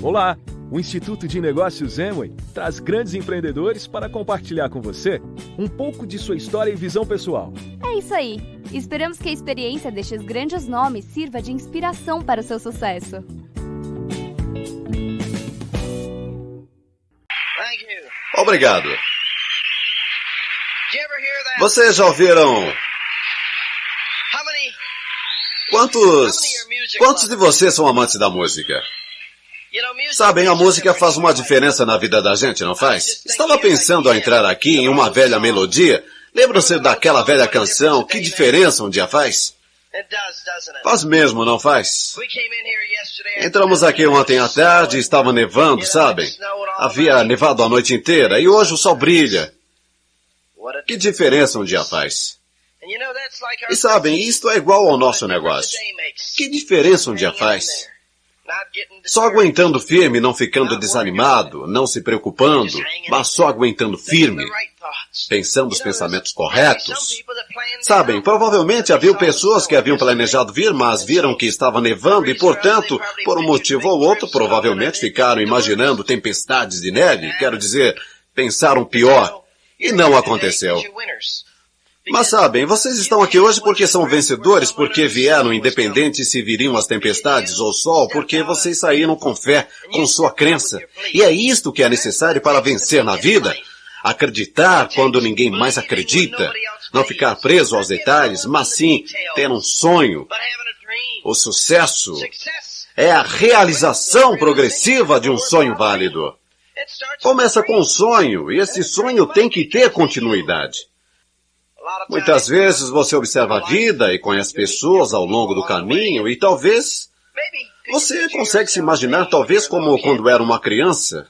Olá! O Instituto de Negócios Amway traz grandes empreendedores para compartilhar com você um pouco de sua história e visão pessoal. É isso aí! Esperamos que a experiência destes grandes nomes sirva de inspiração para o seu sucesso. Obrigado. Vocês já ouviram? Quantos de vocês são amantes da música? Sabem, a música faz uma diferença na vida da gente, não faz? Estava pensando a entrar aqui em uma velha melodia. Lembram-se daquela velha canção, Que Diferença um Dia Faz? Faz mesmo, não faz? Entramos aqui ontem à tarde e estava nevando, sabem? Havia nevado a noite inteira e hoje o sol brilha. Que diferença um dia faz? E sabem, isto é igual ao nosso negócio. Que diferença um dia faz? Só aguentando firme, não ficando desanimado, não se preocupando, mas só aguentando firme, pensando os pensamentos corretos. Sabem, provavelmente havia pessoas que haviam planejado vir, mas viram que estava nevando e, portanto, por um motivo ou outro, provavelmente ficaram imaginando tempestades de neve, quero dizer, pensaram pior, e não aconteceu. Mas sabem, vocês estão aqui hoje porque são vencedores, porque vieram independente se viriam as tempestades ou o sol, porque vocês saíram com fé, com sua crença. E é isto que é necessário para vencer na vida. Acreditar quando ninguém mais acredita. Não ficar preso aos detalhes, mas sim ter um sonho. O sucesso é a realização progressiva de um sonho válido. Começa com um sonho, e esse sonho tem que ter continuidade. Muitas vezes você observa a vida e conhece pessoas ao longo do caminho e talvez você consegue se imaginar talvez como quando era uma criança,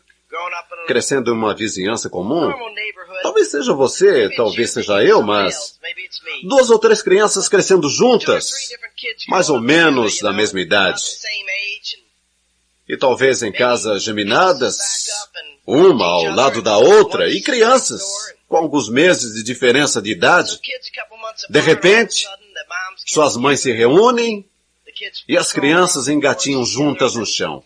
crescendo em uma vizinhança comum. Talvez seja você, talvez seja eu, mas 2 ou 3 crianças crescendo juntas, mais ou menos da mesma idade. E talvez em casas geminadas, uma ao lado da outra, e crianças com alguns meses de diferença de idade. De repente, suas mães se reúnem e as crianças engatinham juntas no chão.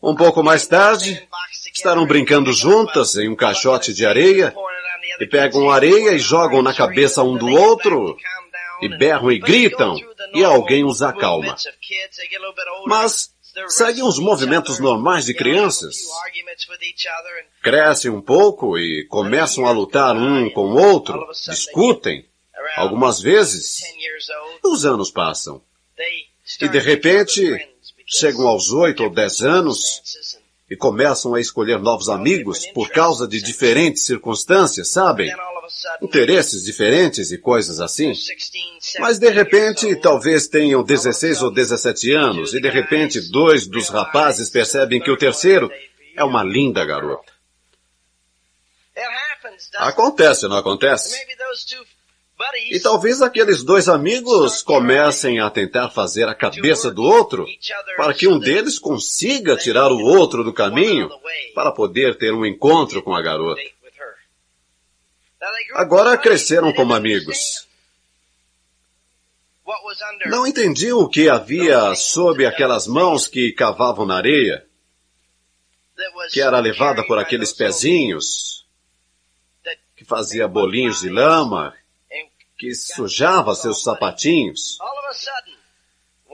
Um pouco mais tarde, estarão brincando juntas em um caixote de areia e pegam areia e jogam na cabeça um do outro e berram e gritam e alguém os acalma. Mas seguem os movimentos normais de crianças. Crescem um pouco e começam a lutar um com o outro, discutem, algumas vezes. Os anos passam. E de repente, chegam aos 8 ou 10 anos e começam a escolher novos amigos por causa de diferentes circunstâncias, sabem? Interesses diferentes e coisas assim. Mas de repente, talvez tenham 16 ou 17 anos e de repente 2 dos rapazes percebem que o terceiro é uma linda garota. Acontece, não acontece? E talvez aqueles 2 amigos comecem a tentar fazer a cabeça do outro para que um deles consiga tirar o outro do caminho para poder ter um encontro com a garota. Agora cresceram como amigos. Não entendiam o que havia sob aquelas mãos que cavavam na areia, que era levada por aqueles pezinhos, que fazia bolinhos de lama, que sujava seus sapatinhos.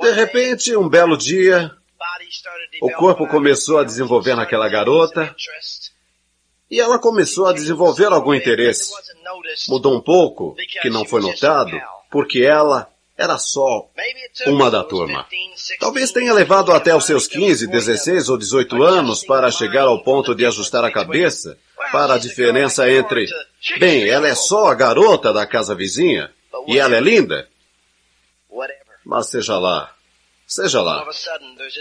De repente, um belo dia, o corpo começou a desenvolver naquela garota e ela começou a desenvolver algum interesse. Mudou um pouco, que não foi notado, porque ela era só uma da turma. Talvez tenha levado até os seus 15, 16 ou 18 anos para chegar ao ponto de ajustar a cabeça para a diferença entre, bem, ela é só a garota da casa vizinha e ela é linda. Mas seja lá.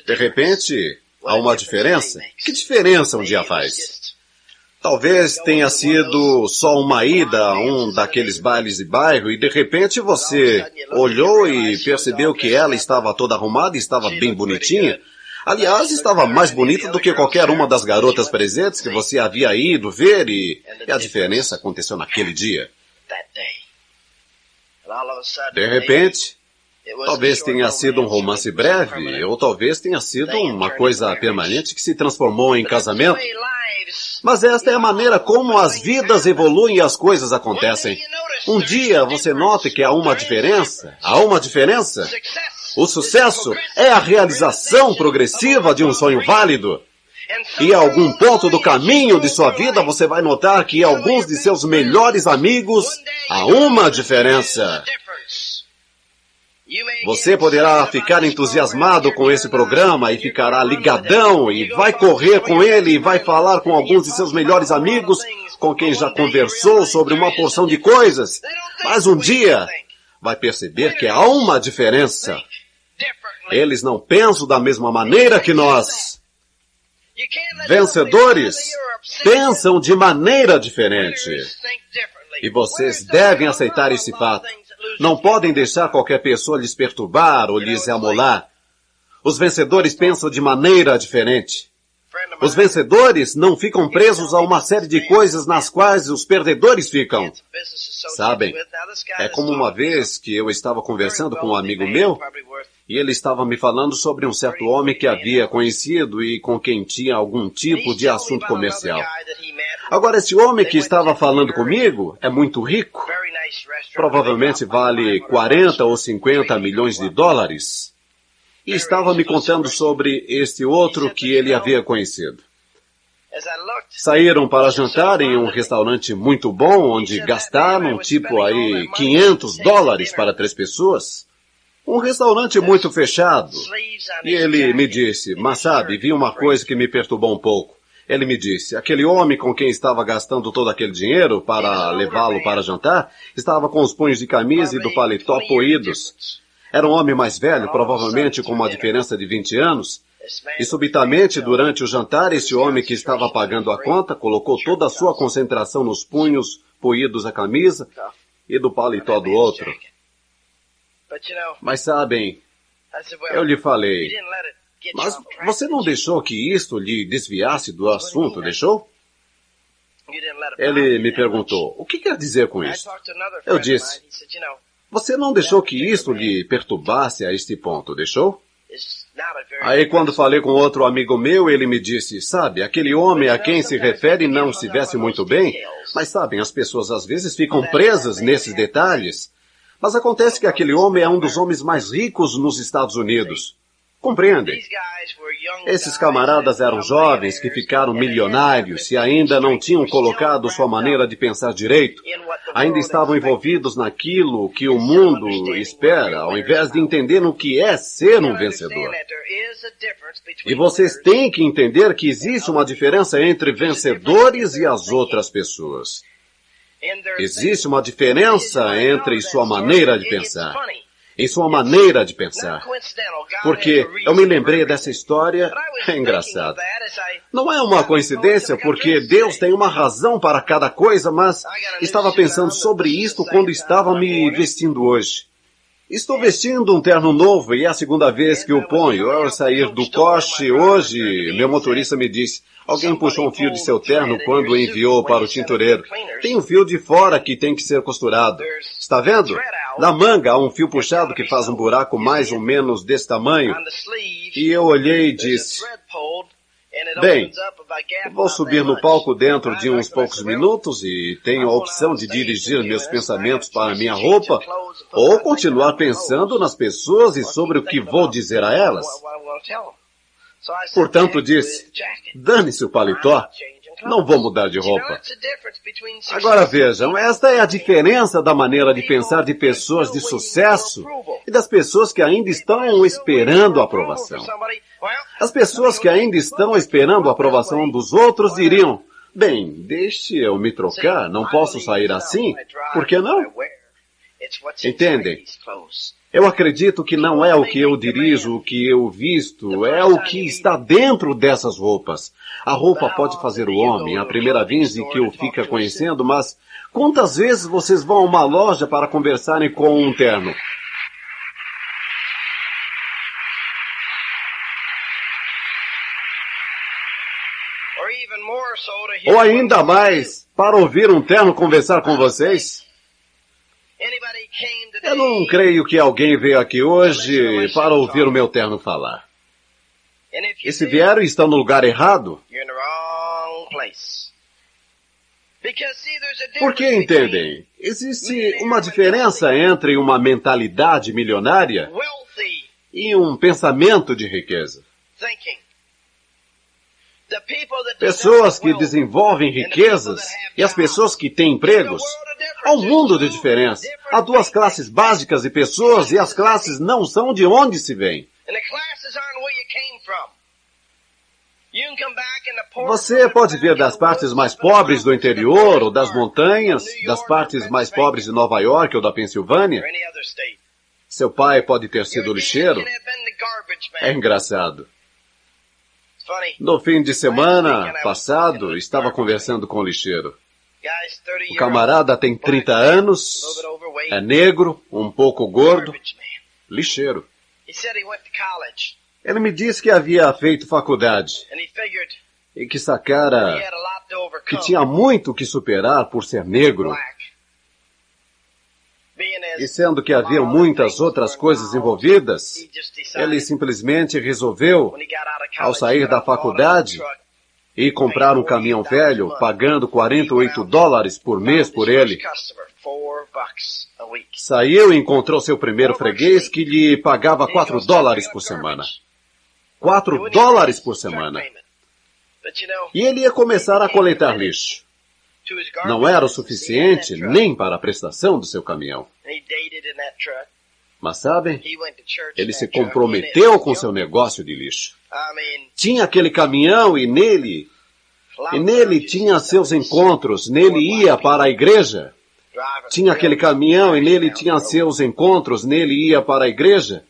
De repente, há uma diferença. Que diferença um dia faz? Talvez tenha sido só uma ida a um daqueles bailes de bairro e de repente você olhou e percebeu que ela estava toda arrumada e estava bem bonitinha. Aliás, estava mais bonita do que qualquer uma das garotas presentes que você havia ido ver e a diferença aconteceu naquele dia. De repente, Talvez tenha sido um romance breve, ou talvez tenha sido uma coisa permanente que se transformou em casamento. Mas esta é a maneira como as vidas evoluem e as coisas acontecem. Um dia você nota que há uma diferença. Há uma diferença. O sucesso é a realização progressiva de um sonho válido. E a algum ponto do caminho de sua vida você vai notar que alguns de seus melhores amigos há uma diferença. Você poderá ficar entusiasmado com esse programa e ficará ligadão e vai correr com ele e vai falar com alguns de seus melhores amigos com quem já conversou sobre uma porção de coisas. Mas um dia vai perceber que há uma diferença. Eles não pensam da mesma maneira que nós. Vencedores pensam de maneira diferente. E vocês devem aceitar esse fato. Não podem deixar qualquer pessoa lhes perturbar ou lhes amolar. Os vencedores pensam de maneira diferente. Os vencedores não ficam presos a uma série de coisas nas quais os perdedores ficam. Sabem, é como uma vez que eu estava conversando com um amigo meu e ele estava me falando sobre um certo homem que havia conhecido e com quem tinha algum tipo de assunto comercial. Agora, esse homem que estava falando comigo é muito rico. Provavelmente vale 40 ou 50 milhões de dólares. E estava me contando sobre este outro que ele havia conhecido. Saíram para jantar em um restaurante muito bom, onde gastaram tipo aí 500 dólares para 3 pessoas. Um restaurante muito fechado. E ele me disse, mas sabe, vi uma coisa que me perturbou um pouco. Ele me disse, aquele homem com quem estava gastando todo aquele dinheiro para levá-lo para jantar, estava com os punhos de camisa e do paletó poídos. Era um homem mais velho, provavelmente com uma diferença de 20 anos, e subitamente, durante o jantar, esse homem que estava pagando a conta colocou toda a sua concentração nos punhos poídos da camisa e do paletó do outro. Mas sabem, eu lhe falei, mas você não deixou que isto lhe desviasse do assunto, deixou? Ele me perguntou, o que quer dizer com isso? Eu disse, você não deixou que isto lhe perturbasse a este ponto, deixou? Aí quando falei com outro amigo meu, ele me disse, sabe, aquele homem a quem se refere não se veste muito bem, mas sabem, as pessoas às vezes ficam presas nesses detalhes. Mas acontece que aquele homem é um dos homens mais ricos nos Estados Unidos. Compreendem? Esses camaradas eram jovens que ficaram milionários e ainda não tinham colocado sua maneira de pensar direito. Ainda estavam envolvidos naquilo que o mundo espera, ao invés de entender o que é ser um vencedor. E vocês têm que entender que existe uma diferença entre vencedores e as outras pessoas. Existe uma diferença entre sua maneira de pensar. Em sua maneira de pensar. Porque eu me lembrei dessa história, é engraçado. Não é uma coincidência, porque Deus tem uma razão para cada coisa, mas estava pensando sobre isto quando estava me vestindo hoje. Estou vestindo um terno novo e é a segunda vez que o ponho. Ao sair do coche hoje, meu motorista me disse, alguém puxou um fio de seu terno quando o enviou para o tintureiro. Tem um fio de fora que tem que ser costurado. Está vendo? Na manga há um fio puxado que faz um buraco mais ou menos desse tamanho. E eu olhei e disse, bem, vou subir no palco dentro de uns poucos minutos e tenho a opção de dirigir meus pensamentos para minha roupa ou continuar pensando nas pessoas e sobre o que vou dizer a elas. Portanto, disse, dane-se o paletó, não vou mudar de roupa. Agora vejam, esta é a diferença da maneira de pensar de pessoas de sucesso e das pessoas que ainda estão esperando a aprovação. As pessoas que ainda estão esperando a aprovação dos outros diriam, bem, deixe eu me trocar, não posso sair assim, por que não? Entendem? Eu acredito que não é o que eu dirijo, o que eu visto, é o que está dentro dessas roupas. A roupa pode fazer o homem, a primeira vez em que o fica conhecendo, mas quantas vezes vocês vão a uma loja para conversarem com um terno? Ou ainda mais, para ouvir um terno conversar com vocês? Eu não creio que alguém veio aqui hoje para ouvir o meu terno falar. E se vieram e estão no lugar errado, porque entendem, existe uma diferença entre uma mentalidade milionária e um pensamento de riqueza. Pessoas que desenvolvem riquezas e as pessoas que têm empregos, há um mundo de diferença. Há duas classes básicas de pessoas e as classes não são de onde se vêm. Você pode vir das partes mais pobres do interior ou das montanhas, das partes mais pobres de Nova York ou da Pensilvânia. Seu pai pode ter sido lixeiro. É engraçado. No fim de semana passado, estava conversando com o lixeiro. O camarada tem 30 anos, é negro, um pouco gordo, lixeiro. Ele me disse que havia feito faculdade e que sacara que tinha muito que superar por ser negro. E sendo que havia muitas outras coisas envolvidas, ele simplesmente resolveu, ao sair da faculdade, ir comprar um caminhão velho, pagando $48 por mês por ele. Saiu e encontrou seu primeiro freguês que lhe pagava $4 por semana. $4 por semana. E ele ia começar a coletar lixo. Não era o suficiente nem para a prestação do seu caminhão. Mas sabem, ele se comprometeu com seu negócio de lixo. Tinha aquele caminhão e nele tinha seus encontros, nele ia para a igreja. Tinha aquele caminhão e nele tinha seus encontros, nele ia para a igreja.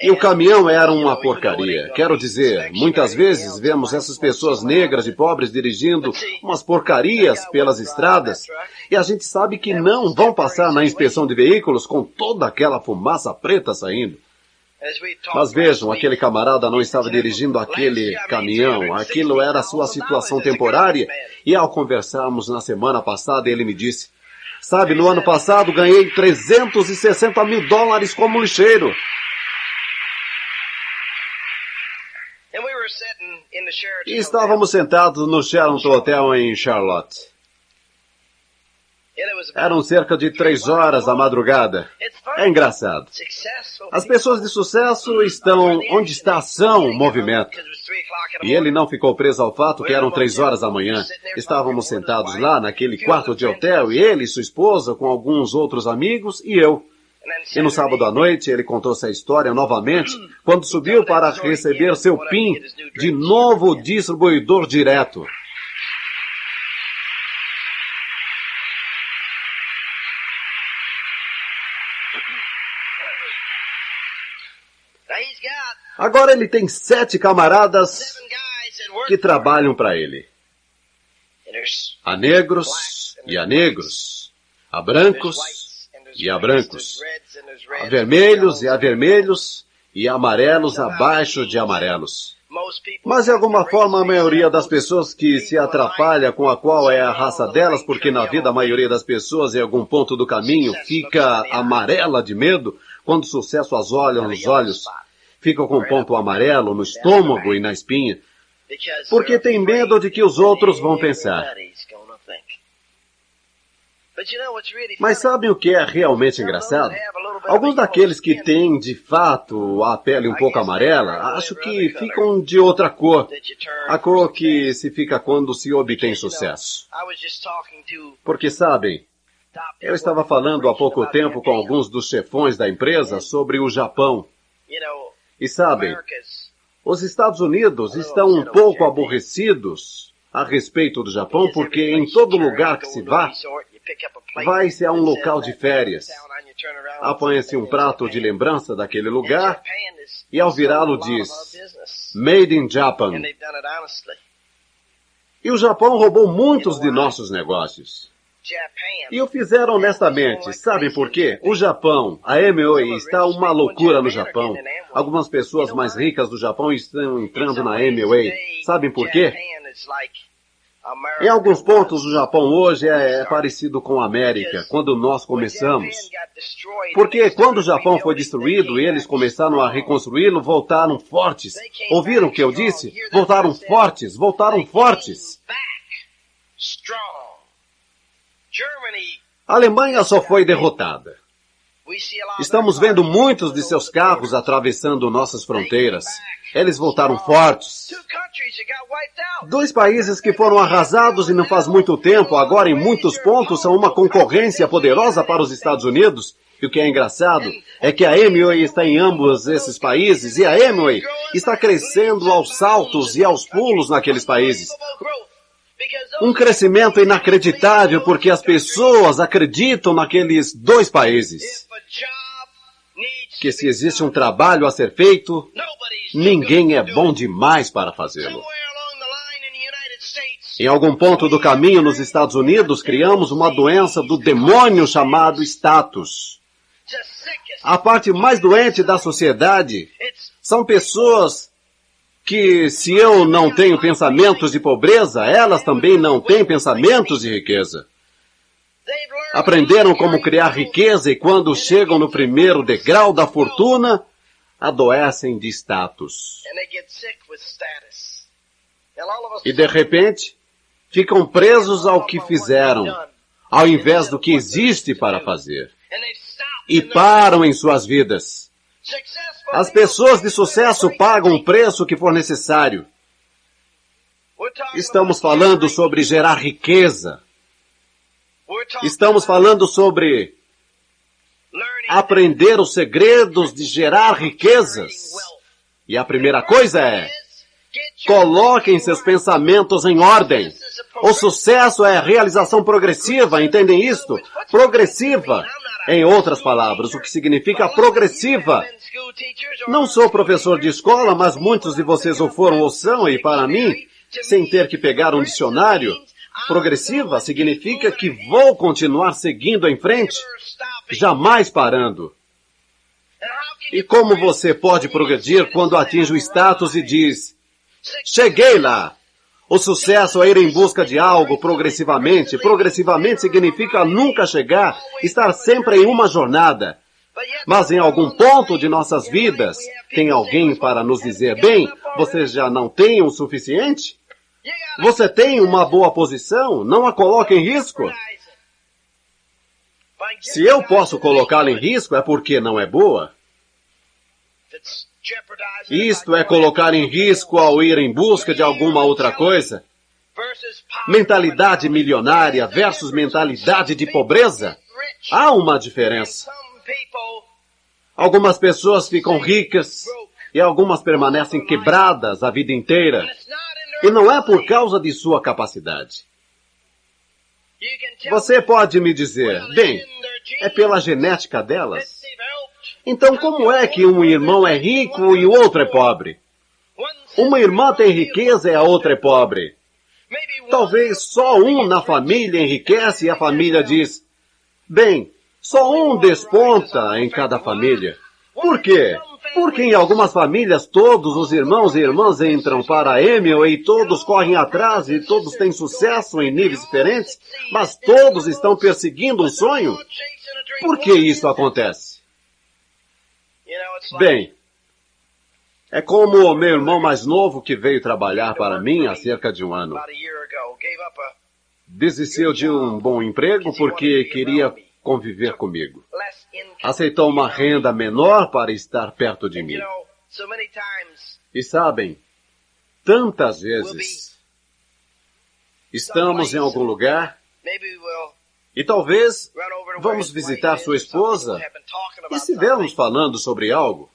E o caminhão era uma porcaria. Quero dizer, muitas vezes vemos essas pessoas negras e pobres dirigindo umas porcarias pelas estradas e a gente sabe que não vão passar na inspeção de veículos com toda aquela fumaça preta saindo. Mas vejam, aquele camarada não estava dirigindo aquele caminhão. Aquilo era a sua situação temporária. E ao conversarmos na semana passada, ele me disse, sabe, no ano passado ganhei $360 mil como lixeiro. E estávamos sentados no Sheraton Hotel em Charlotte. Eram cerca de 3 horas da madrugada. É engraçado. As pessoas de sucesso estão onde está a ação, o movimento. E ele não ficou preso ao fato que eram 3 horas da manhã. Estávamos sentados lá naquele quarto de hotel, e ele, sua esposa, com alguns outros amigos, e eu. E no sábado à noite ele contou essa história novamente, quando subiu para receber seu PIN de novo distribuidor direto. Agora ele tem 7 camaradas que trabalham para ele. Há negros e há negros. Há brancos e há brancos. Há vermelhos e há vermelhos. E há amarelos abaixo de amarelos. Mas de alguma forma a maioria das pessoas que se atrapalha com a qual é a raça delas, porque na vida a maioria das pessoas em algum ponto do caminho fica amarela de medo, quando o sucesso as olha nos olhos, fica com um ponto amarelo no estômago e na espinha, porque tem medo de que os outros vão pensar. Mas sabem o que é realmente engraçado? Alguns daqueles que têm, de fato, a pele um pouco amarela, acho que ficam de outra cor. A cor que se fica quando se obtém sucesso. Porque, sabem, eu estava falando há pouco tempo com alguns dos chefões da empresa sobre o Japão. E sabem, os Estados Unidos estão um pouco aborrecidos a respeito do Japão, porque em todo lugar que se vá, vai-se a um local de férias, apanha-se um prato de lembrança daquele lugar e ao virá-lo diz, Made in Japan. E o Japão roubou muitos de nossos negócios. E o fizeram honestamente. Sabem por quê? O Japão, a Amway, está uma loucura no Japão. Algumas pessoas mais ricas do Japão estão entrando na Amway. Sabem por quê? Em alguns pontos, o Japão hoje é parecido com a América, quando nós começamos. Porque quando o Japão foi destruído, eles começaram a reconstruí-lo, voltaram fortes. Ouviram o que eu disse? Voltaram fortes, voltaram fortes. A Alemanha só foi derrotada. Estamos vendo muitos de seus carros atravessando nossas fronteiras. Eles voltaram fortes. 2 países que foram arrasados e não faz muito tempo, agora em muitos pontos são uma concorrência poderosa para os Estados Unidos. E o que é engraçado é que a Amway está em ambos esses países e a Amway está crescendo aos saltos e aos pulos naqueles países. Um crescimento inacreditável porque as pessoas acreditam naqueles 2 países. Que se existe um trabalho a ser feito, ninguém é bom demais para fazê-lo. Em algum ponto do caminho nos Estados Unidos, criamos uma doença do demônio chamado status. A parte mais doente da sociedade são pessoas que, se eu não tenho pensamentos de pobreza, elas também não têm pensamentos de riqueza. Aprenderam como criar riqueza e quando chegam no primeiro degrau da fortuna, adoecem de status. E de repente, ficam presos ao que fizeram, ao invés do que existe para fazer. E param em suas vidas. As pessoas de sucesso pagam o preço que for necessário. Estamos falando sobre gerar riqueza. Estamos falando sobre aprender os segredos de gerar riquezas. E a primeira coisa é, coloquem seus pensamentos em ordem. O sucesso é a realização progressiva, entendem isto? Progressiva. Em outras palavras, o que significa progressiva? Não sou professor de escola, mas muitos de vocês ou foram ou são, e para mim, sem ter que pegar um dicionário, progressiva significa que vou continuar seguindo em frente, jamais parando. E como você pode progredir quando atinge o status e diz, cheguei lá? O sucesso é ir em busca de algo progressivamente. Progressivamente significa nunca chegar, estar sempre em uma jornada. Mas em algum ponto de nossas vidas, tem alguém para nos dizer, bem, você já não tem o suficiente? Você tem uma boa posição? Não a coloque em risco. Se eu posso colocá-la em risco, é porque não é boa. Isto é colocar em risco ao ir em busca de alguma outra coisa. Mentalidade milionária versus mentalidade de pobreza. Há uma diferença. Algumas pessoas ficam ricas e algumas permanecem quebradas a vida inteira. E não é por causa de sua capacidade. Você pode me dizer, bem, é pela genética delas? Então como é que um irmão é rico e o outro é pobre? Uma irmã tem riqueza e a outra é pobre. Talvez só um na família enriquece e a família diz, bem, só um desponta em cada família. Por quê? Porque em algumas famílias todos os irmãos e irmãs entram para a Amway e todos correm atrás e todos têm sucesso em níveis diferentes, mas todos estão perseguindo um sonho? Por que isso acontece? Bem, é como o meu irmão mais novo que veio trabalhar para mim há cerca de um ano. Desistiu de um bom emprego porque queria conviver comigo. Aceitou uma renda menor para estar perto de mim. E sabem, tantas vezes estamos em algum lugar e talvez vamos visitar sua esposa e estivermos falando sobre algo.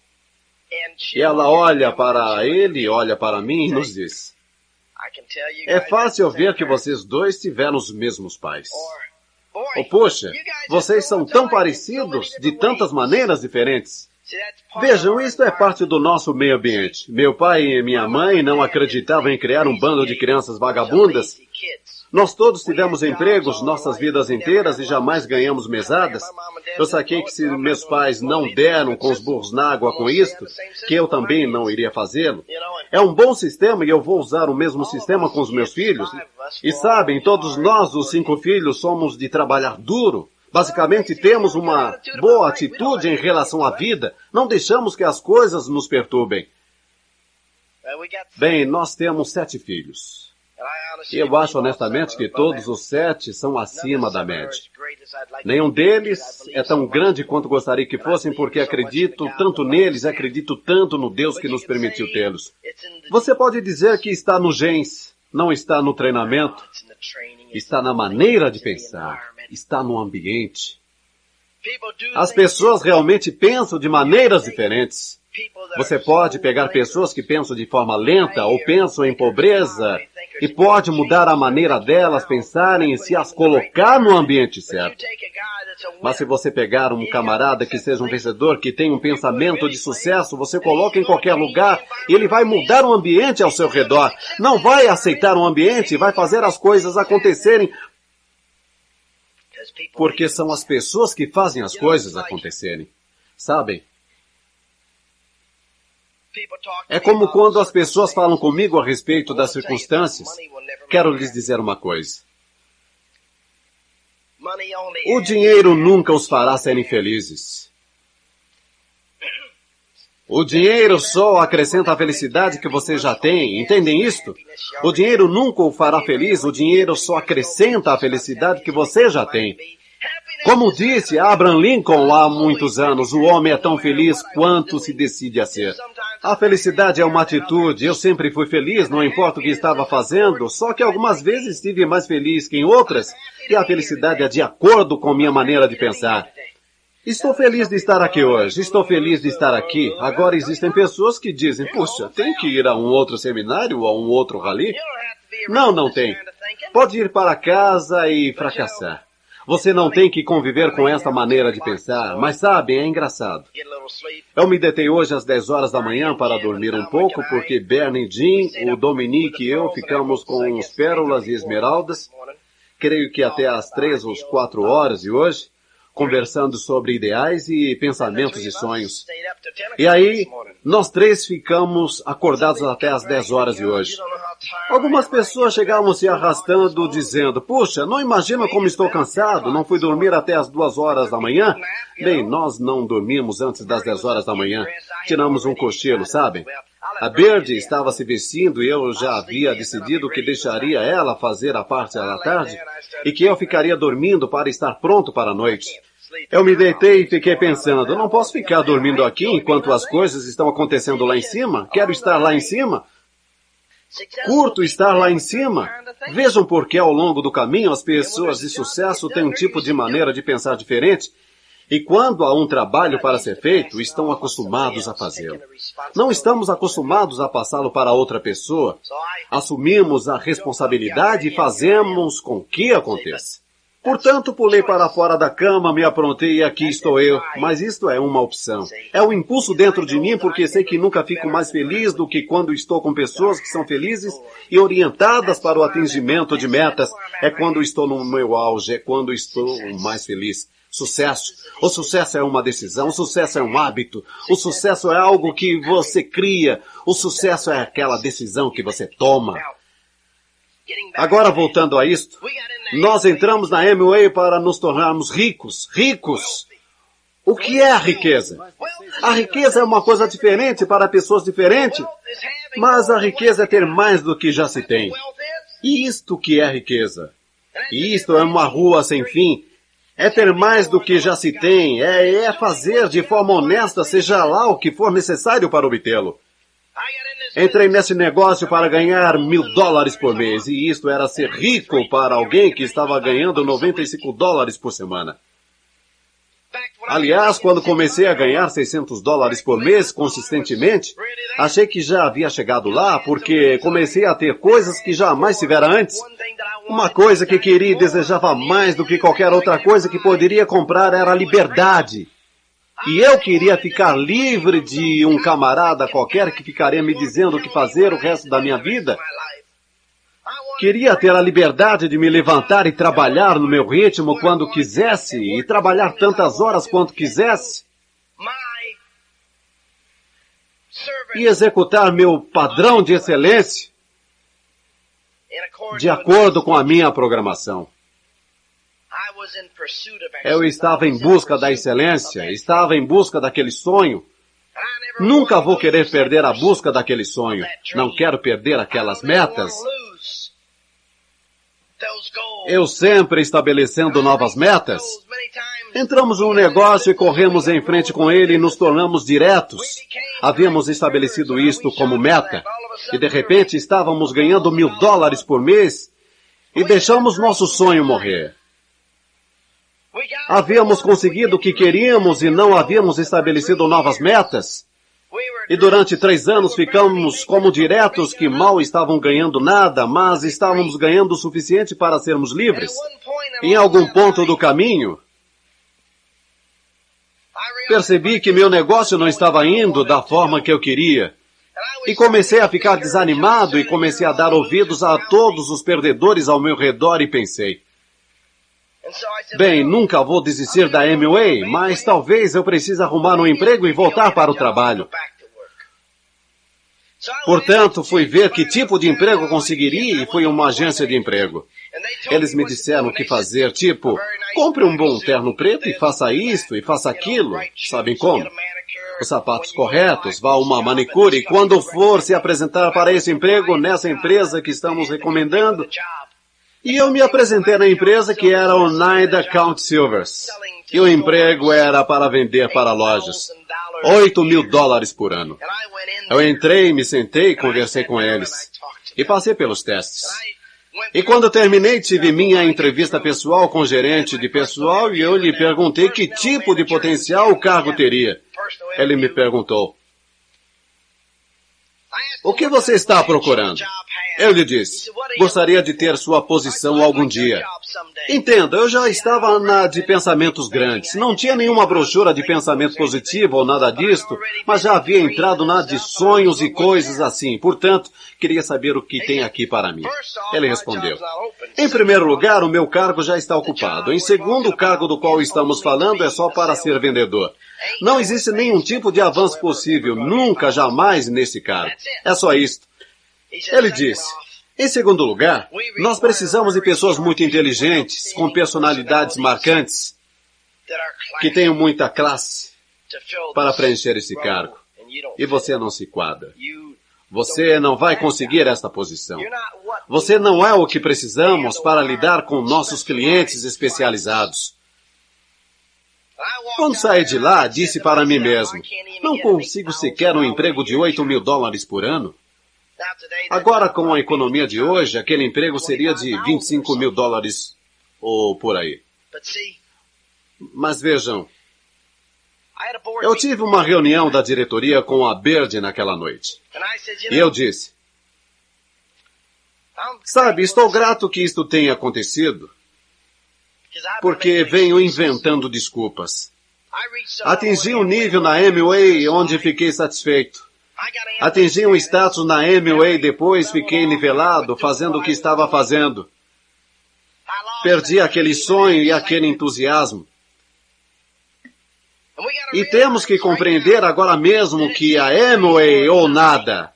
E ela olha para ele, olha para mim e nos diz, é fácil ver que vocês dois tiveram os mesmos pais. Oh, poxa, vocês são tão parecidos de tantas maneiras diferentes. Vejam, isto é parte do nosso meio ambiente. Meu pai e minha mãe não acreditavam em criar um bando de crianças vagabundas. Nós todos tivemos empregos nossas vidas inteiras e jamais ganhamos mesadas. Eu saquei que se meus pais não deram com os burros na água com isto, que eu também não iria fazê-lo. É um bom sistema e eu vou usar o mesmo sistema com os meus filhos. E sabem, todos nós, os 5 filhos, somos de trabalhar duro. Basicamente, temos uma boa atitude em relação à vida. Não deixamos que as coisas nos perturbem. Bem, nós temos 7 filhos. E eu acho honestamente que todos os 7 são acima da média. Nenhum deles é tão grande quanto gostaria que fossem, porque acredito tanto neles, acredito tanto no Deus que nos permitiu tê-los. Você pode dizer que está nos genes, não está no treinamento, está na maneira de pensar, está no ambiente. As pessoas realmente pensam de maneiras diferentes. Você pode pegar pessoas que pensam de forma lenta ou pensam em pobreza e pode mudar a maneira delas pensarem e se as colocar no ambiente certo. Mas se você pegar um camarada que seja um vencedor, que tem um pensamento de sucesso, você coloca em qualquer lugar e ele vai mudar o ambiente ao seu redor. Não vai aceitar o ambiente, vai fazer as coisas acontecerem. Porque são as pessoas que fazem as coisas acontecerem. Sabem? É como quando as pessoas falam comigo a respeito das circunstâncias. Quero lhes dizer uma coisa. O dinheiro nunca os fará serem felizes. O dinheiro só acrescenta a felicidade que você já tem. Entendem isto? O dinheiro nunca o fará feliz. O dinheiro só acrescenta a felicidade que você já tem. Como disse Abraham Lincoln há muitos anos, o homem é tão feliz quanto se decide a ser. A felicidade é uma atitude. Eu sempre fui feliz, não importa o que estava fazendo, só que algumas vezes estive mais feliz que em outras, e a felicidade é de acordo com minha maneira de pensar. Estou feliz de estar aqui hoje, estou feliz de estar aqui. Agora existem pessoas que dizem, puxa, tem que ir a um outro seminário ou a um outro rally? Não, não tem. Pode ir para casa e fracassar. Você não tem que conviver com esta maneira de pensar, mas sabem, é engraçado. Eu me deitei hoje às 10 horas da manhã para dormir um pouco, porque Bernie, Jim, o Dominique e eu ficamos com os pérolas e esmeraldas, creio que até às 3 ou 4 horas de hoje, conversando sobre ideais e pensamentos e sonhos. E aí, nós 3 ficamos acordados até às 10 horas de hoje. Algumas pessoas chegavam se arrastando dizendo, puxa, não imagina como estou cansado, não fui dormir até às 2 horas da manhã? Bem, nós não dormimos antes das 10 horas da manhã. Tiramos um cochilo, sabem? A Bird estava se vestindo e eu já havia decidido que deixaria ela fazer a parte da tarde e que eu ficaria dormindo para estar pronto para a noite. Eu me deitei e fiquei pensando, não posso ficar dormindo aqui enquanto as coisas estão acontecendo lá em cima? Quero estar lá em cima. Curto estar lá em cima. Vejam porque ao longo do caminho as pessoas de sucesso têm um tipo de maneira de pensar diferente. E quando há um trabalho para ser feito, estão acostumados a fazê-lo. Não estamos acostumados a passá-lo para outra pessoa. Assumimos a responsabilidade e fazemos com que aconteça. Portanto, pulei para fora da cama, me aprontei e aqui estou eu. Mas isto é uma opção. É um impulso dentro de mim porque sei que nunca fico mais feliz do que quando estou com pessoas que são felizes e orientadas para o atingimento de metas. É quando estou no meu auge, é quando estou mais feliz. Sucesso. O sucesso é uma decisão, o sucesso é um hábito, o sucesso é algo que você cria, o sucesso é aquela decisão que você toma. Agora, voltando a isto, nós entramos na Amway para nos tornarmos ricos. Ricos! O que é a riqueza? A riqueza é uma coisa diferente para pessoas diferentes, mas a riqueza é ter mais do que já se tem. E isto que é riqueza? E isto é uma rua sem fim. É ter mais do que já se tem, é fazer de forma honesta, seja lá o que for necessário para obtê-lo. Entrei nesse negócio para ganhar $1.000 por mês, e isto era ser rico para alguém que estava ganhando $95 por semana. Aliás, quando comecei a ganhar $600 por mês consistentemente, achei que já havia chegado lá, porque comecei a ter coisas que jamais tivera antes. Uma coisa que queria e desejava mais do que qualquer outra coisa que poderia comprar era a liberdade. E eu queria ficar livre de um camarada qualquer que ficaria me dizendo o que fazer o resto da minha vida. Queria ter a liberdade de me levantar e trabalhar no meu ritmo quando quisesse e trabalhar tantas horas quanto quisesse. e executar meu padrão de excelência de acordo com a minha programação. Eu estava em busca da excelência, estava em busca daquele sonho. Nunca vou querer perder a busca daquele sonho. Não quero perder aquelas metas. Eu sempre estabelecendo novas metas. Entramos num negócio e corremos em frente com ele e nos tornamos diretos. Havíamos estabelecido isto como meta. E de repente estávamos ganhando $1.000 por mês e deixamos nosso sonho morrer. Havíamos conseguido o que queríamos e não havíamos estabelecido novas metas. E durante 3 anos ficamos como diretos que mal estavam ganhando nada, mas estávamos ganhando o suficiente para sermos livres. Em algum ponto do caminho, percebi que meu negócio não estava indo da forma que eu queria. E comecei a ficar desanimado e comecei a dar ouvidos a todos os perdedores ao meu redor e pensei, bem, nunca vou desistir da Amway, mas talvez eu precise arrumar um emprego e voltar para o trabalho. Portanto, fui ver que tipo de emprego conseguiria e fui a uma agência de emprego. Eles me disseram o que fazer, tipo, compre um bom terno preto e faça isto e faça aquilo. Sabem como? Os sapatos corretos, vá a uma manicure e quando for se apresentar para esse emprego nessa empresa que estamos recomendando. E eu me apresentei na empresa que era o Oneida County Silvers. E o emprego era para vender para lojas. $8.000 por ano. Eu entrei, me sentei e conversei com eles. E passei pelos testes. E quando terminei, tive minha entrevista pessoal com o gerente de pessoal e eu lhe perguntei que tipo de potencial o cargo teria. Ele me perguntou, o que você está procurando? Eu lhe disse, gostaria de ter sua posição algum dia. Entenda, eu já estava na de pensamentos grandes. Não tinha nenhuma brochura de pensamento positivo ou nada disto, mas já havia entrado na de sonhos e coisas assim. Portanto, queria saber o que tem aqui para mim. Ele respondeu, em primeiro lugar, o meu cargo já está ocupado. Em segundo, o cargo do qual estamos falando é só para ser vendedor. Não existe nenhum tipo de avanço possível, nunca, jamais nesse cargo. É só isto. Ele disse, em segundo lugar, nós precisamos de pessoas muito inteligentes, com personalidades marcantes, que tenham muita classe para preencher esse cargo. E você não se quadra. Você não vai conseguir esta posição. Você não é o que precisamos para lidar com nossos clientes especializados. Quando saí de lá, disse para mim mesmo, não consigo sequer um emprego de $8.000 por ano. Agora, com a economia de hoje, aquele emprego seria de $25.000 ou por aí. Mas vejam, eu tive uma reunião da diretoria com a Bird naquela noite. E eu disse, sabe, estou grato que isto tenha acontecido, porque venho inventando desculpas. Atingi um nível na Amway onde fiquei satisfeito. Atingi um status na Amway, depois fiquei nivelado, fazendo o que estava fazendo. Perdi aquele sonho e aquele entusiasmo. E temos que compreender agora mesmo que a Amway ou nada.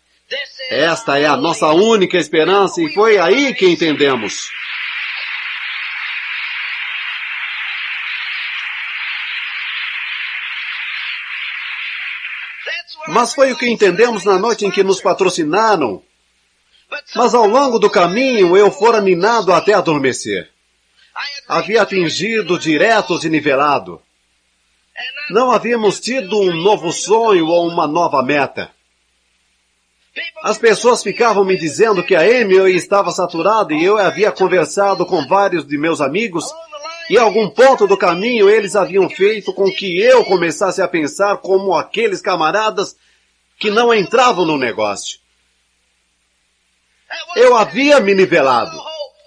Esta é a nossa única esperança e foi aí que entendemos. Mas foi o que entendemos na noite em que nos patrocinaram. Mas ao longo do caminho eu fora minado até adormecer. Havia atingido diretos e nivelado. Não havíamos tido um novo sonho ou uma nova meta. As pessoas ficavam me dizendo que a Amway estava saturada e eu havia conversado com vários de meus amigos e em algum ponto do caminho eles haviam feito com que eu começasse a pensar como aqueles camaradas que não entravam no negócio. Eu havia me nivelado.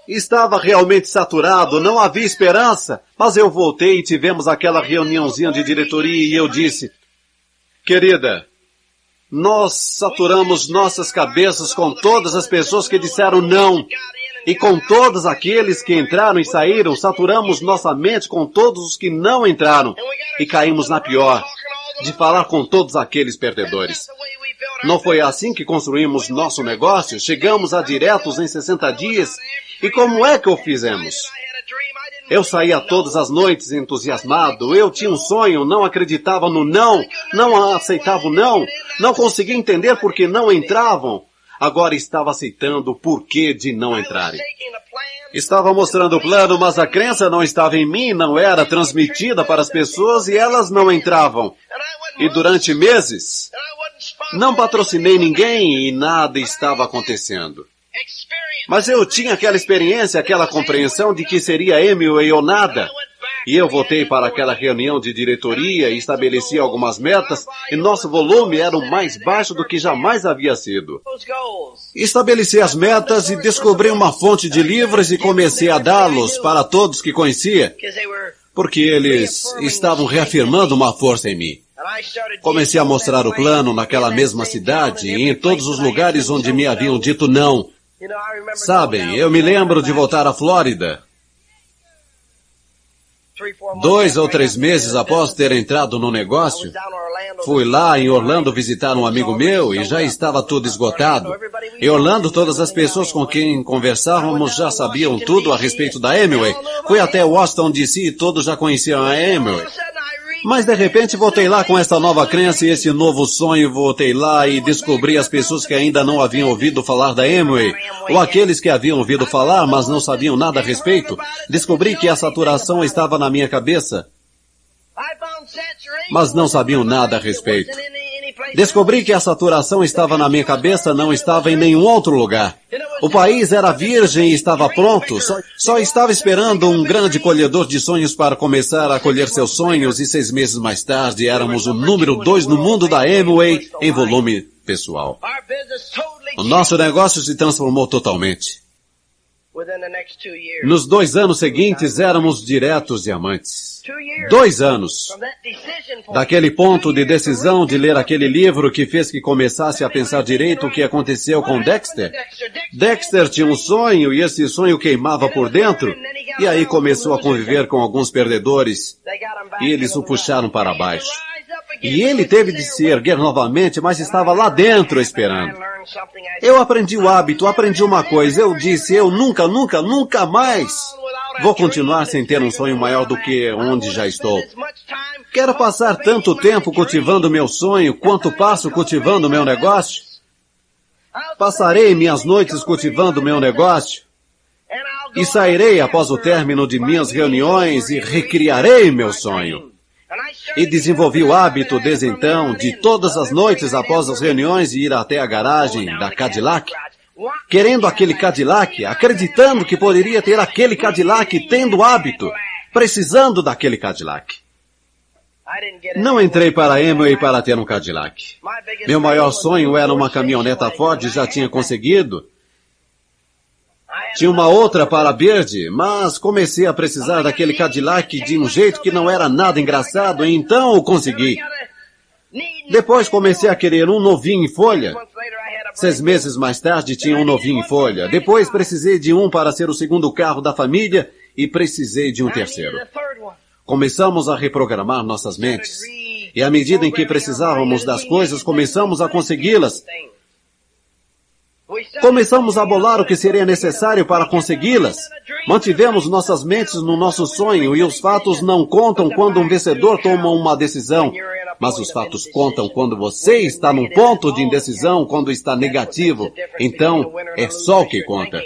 Estava realmente saturado, não havia esperança, mas eu voltei e tivemos aquela reuniãozinha de diretoria e eu disse, querida, nós saturamos nossas cabeças com todas as pessoas que disseram não. E com todos aqueles que entraram e saíram, saturamos nossa mente com todos os que não entraram. E caímos na pior, de falar com todos aqueles perdedores. Não foi assim que construímos nosso negócio? Chegamos a diretos em 60 dias? E como é que o fizemos? Eu saía todas as noites entusiasmado. Eu tinha um sonho, não acreditava no não, não aceitava o não, não conseguia entender por que não entravam. Agora estava aceitando o porquê de não entrarem. Estava mostrando o plano, mas a crença não estava em mim, não era transmitida para as pessoas e elas não entravam. E durante meses, não patrocinei ninguém e nada estava acontecendo. Mas eu tinha aquela experiência, aquela compreensão de que seria Amway ou nada. E eu voltei para aquela reunião de diretoria e estabeleci algumas metas e nosso volume era o mais baixo do que jamais havia sido. Estabeleci as metas e descobri uma fonte de livros e comecei a dá-los para todos que conhecia, porque eles estavam reafirmando uma força em mim. Comecei a mostrar o plano naquela mesma cidade e em todos os lugares onde me haviam dito não. Sabem, eu me lembro de voltar à Flórida. 2 ou 3 meses após ter entrado no negócio, fui lá em Orlando visitar um amigo meu e já estava tudo esgotado. Em Orlando, todas as pessoas com quem conversávamos já sabiam tudo a respeito da Amway. Fui até Washington, D.C. e todos já conheciam a Amway. Mas de repente voltei lá com essa nova crença e esse novo sonho. Voltei lá e descobri as pessoas que ainda não haviam ouvido falar da Amway, ou aqueles que haviam ouvido falar, mas não sabiam nada a respeito. Descobri que a saturação estava na minha cabeça, mas não sabiam nada a respeito. Descobri que a saturação estava na minha cabeça, não estava em nenhum outro lugar. O país era virgem e estava pronto, só estava esperando um grande colhedor de sonhos para começar a colher seus sonhos e 6 meses mais tarde éramos o número 2 no mundo da Amway em volume pessoal. O nosso negócio se transformou totalmente. Nos 2 anos seguintes éramos diretos diamantes. 2 anos. Daquele ponto de decisão de ler aquele livro que fez que começasse a pensar direito o que aconteceu com Dexter. Dexter tinha um sonho e esse sonho queimava por dentro. E aí começou a conviver com alguns perdedores e eles o puxaram para baixo. E ele teve de se erguer novamente, mas estava lá dentro esperando. Eu aprendi o hábito, aprendi uma coisa. Eu disse, eu nunca mais vou continuar sem ter um sonho maior do que onde já estou. Quero passar tanto tempo cultivando meu sonho quanto passo cultivando meu negócio. Passarei minhas noites cultivando meu negócio. E sairei após o término de minhas reuniões e recriarei meu sonho. E desenvolvi o hábito desde então de todas as noites após as reuniões ir até a garagem da Cadillac, querendo aquele Cadillac, acreditando que poderia ter aquele Cadillac, tendo o hábito, precisando daquele Cadillac. Não entrei para a Amway para ter um Cadillac. Meu maior sonho era uma caminhoneta Ford, já tinha conseguido. Tinha uma outra para a Bird, mas comecei a precisar daquele Cadillac de um jeito que não era nada engraçado, e então o consegui. Depois comecei a querer um novinho em folha. 6 meses mais tarde tinha um novinho em folha. Depois precisei de um para ser o segundo carro da família e precisei de um terceiro. Começamos a reprogramar nossas mentes. E à medida em que precisávamos das coisas, começamos a consegui-las. Começamos a bolar o que seria necessário para consegui-las. Mantivemos nossas mentes no nosso sonho e os fatos não contam quando um vencedor toma uma decisão. Mas os fatos contam quando você está num ponto de indecisão, quando está negativo. Então, é só o que conta.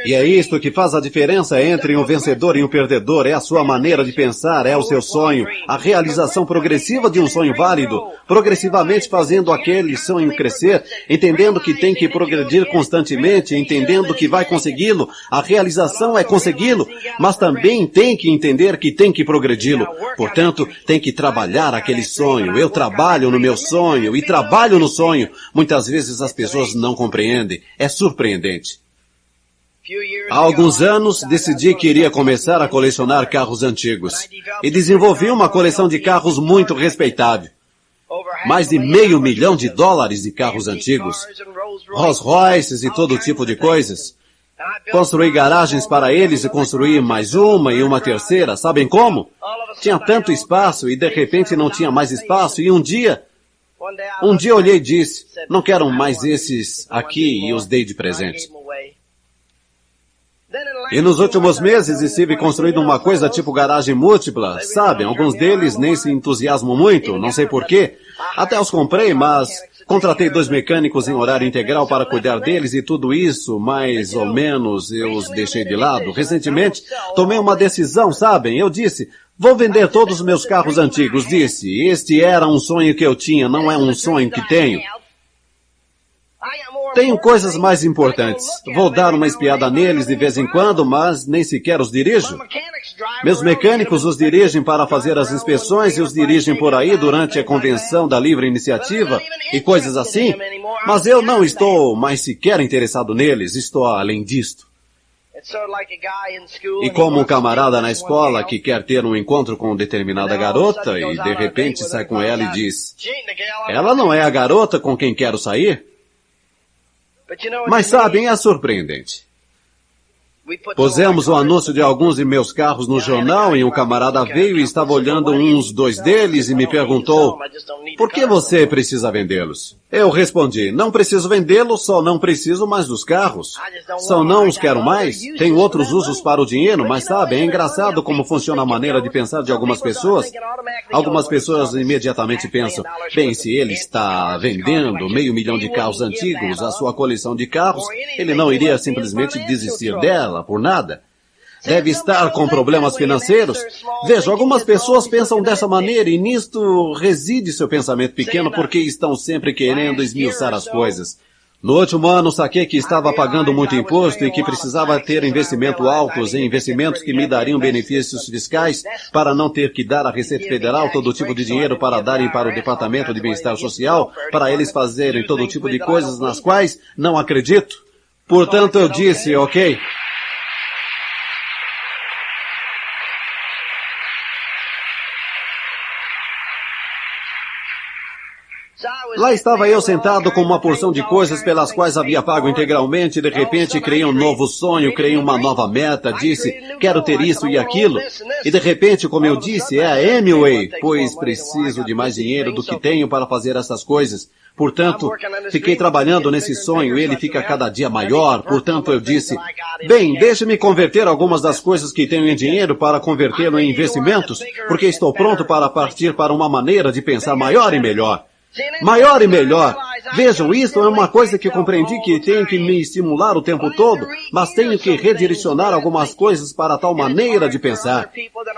E é isto que faz a diferença entre um vencedor e um perdedor. É a sua maneira de pensar, é o seu sonho. A realização progressiva de um sonho válido. Progressivamente fazendo aquele sonho crescer, entendendo que tem que progredir constantemente, entendendo que vai consegui-lo. A realização é consegui-lo, mas também tem que entender que tem que progredi-lo. Portanto, tem que trabalhar aquele sonho. Eu trabalho no meu sonho e trabalho no sonho. Muitas vezes as pessoas não compreendem. É surpreendente. Há alguns anos, decidi que iria começar a colecionar carros antigos. E desenvolvi uma coleção de carros muito respeitável. Mais de $500 milhão de carros antigos. Rolls Royces e todo tipo de coisas. Construí garagens para eles e construí mais uma e uma terceira. Sabem como? Tinha tanto espaço e de repente não tinha mais espaço e um dia Um dia olhei e disse, não quero mais esses aqui e os dei de presente. E nos últimos meses estive construindo uma coisa tipo garagem múltipla, sabem? Alguns deles nem se entusiasmam muito, não sei porquê. Até os comprei, mas contratei 2 mecânicos em horário integral para cuidar deles e tudo isso, mais ou menos, eu os deixei de lado. Recentemente, tomei uma decisão, sabem? Eu disse, vou vender todos os meus carros antigos, disse. Este era um sonho que eu tinha, não é um sonho que tenho. Tenho coisas mais importantes. Vou dar uma espiada neles de vez em quando, mas nem sequer os dirijo. Meus mecânicos os dirigem para fazer as inspeções e os dirigem por aí durante a convenção da livre iniciativa e coisas assim, mas eu não estou mais sequer interessado neles, estou além disto. E como um camarada na escola que quer ter um encontro com determinada garota e de repente sai com ela e diz, ela não é a garota com quem quero sair? Mas sabem, é surpreendente. Pusemos o anúncio de alguns de meus carros no jornal e um camarada veio e estava olhando uns 2 deles e me perguntou, por que você precisa vendê-los? Eu respondi, não preciso vendê-los, só não preciso mais dos carros. Só não os quero mais. Tenho outros usos para o dinheiro, mas sabe, é engraçado como funciona a maneira de pensar de algumas pessoas. Algumas pessoas imediatamente pensam, bem, se ele está vendendo 500 mil de carros antigos, a sua coleção de carros, ele não iria simplesmente desistir dela por nada. Deve estar com problemas financeiros. Veja, algumas pessoas pensam dessa maneira e nisto reside seu pensamento pequeno porque estão sempre querendo esmiuçar as coisas. No último ano, saquei que estava pagando muito imposto e que precisava ter investimento altos em investimentos que me dariam benefícios fiscais para não ter que dar à Receita Federal todo tipo de dinheiro para darem para o Departamento de Bem-Estar Social, para eles fazerem todo tipo de coisas nas quais não acredito. Portanto, eu disse, ok. Lá estava eu sentado com uma porção de coisas pelas quais havia pago integralmente e de repente criei um novo sonho, criei uma nova meta, disse, quero ter isso e aquilo. E de repente, como eu disse, é a Amway, pois preciso de mais dinheiro do que tenho para fazer essas coisas. Portanto, fiquei trabalhando nesse sonho e ele fica cada dia maior. Portanto, eu disse, bem, deixe-me converter algumas das coisas que tenho em dinheiro para convertê-lo em investimentos, porque estou pronto para partir para uma maneira de pensar maior e melhor. Maior e melhor. Vejam, isto é uma coisa que compreendi que tenho que me estimular o tempo todo, mas tenho que redirecionar algumas coisas para tal maneira de pensar.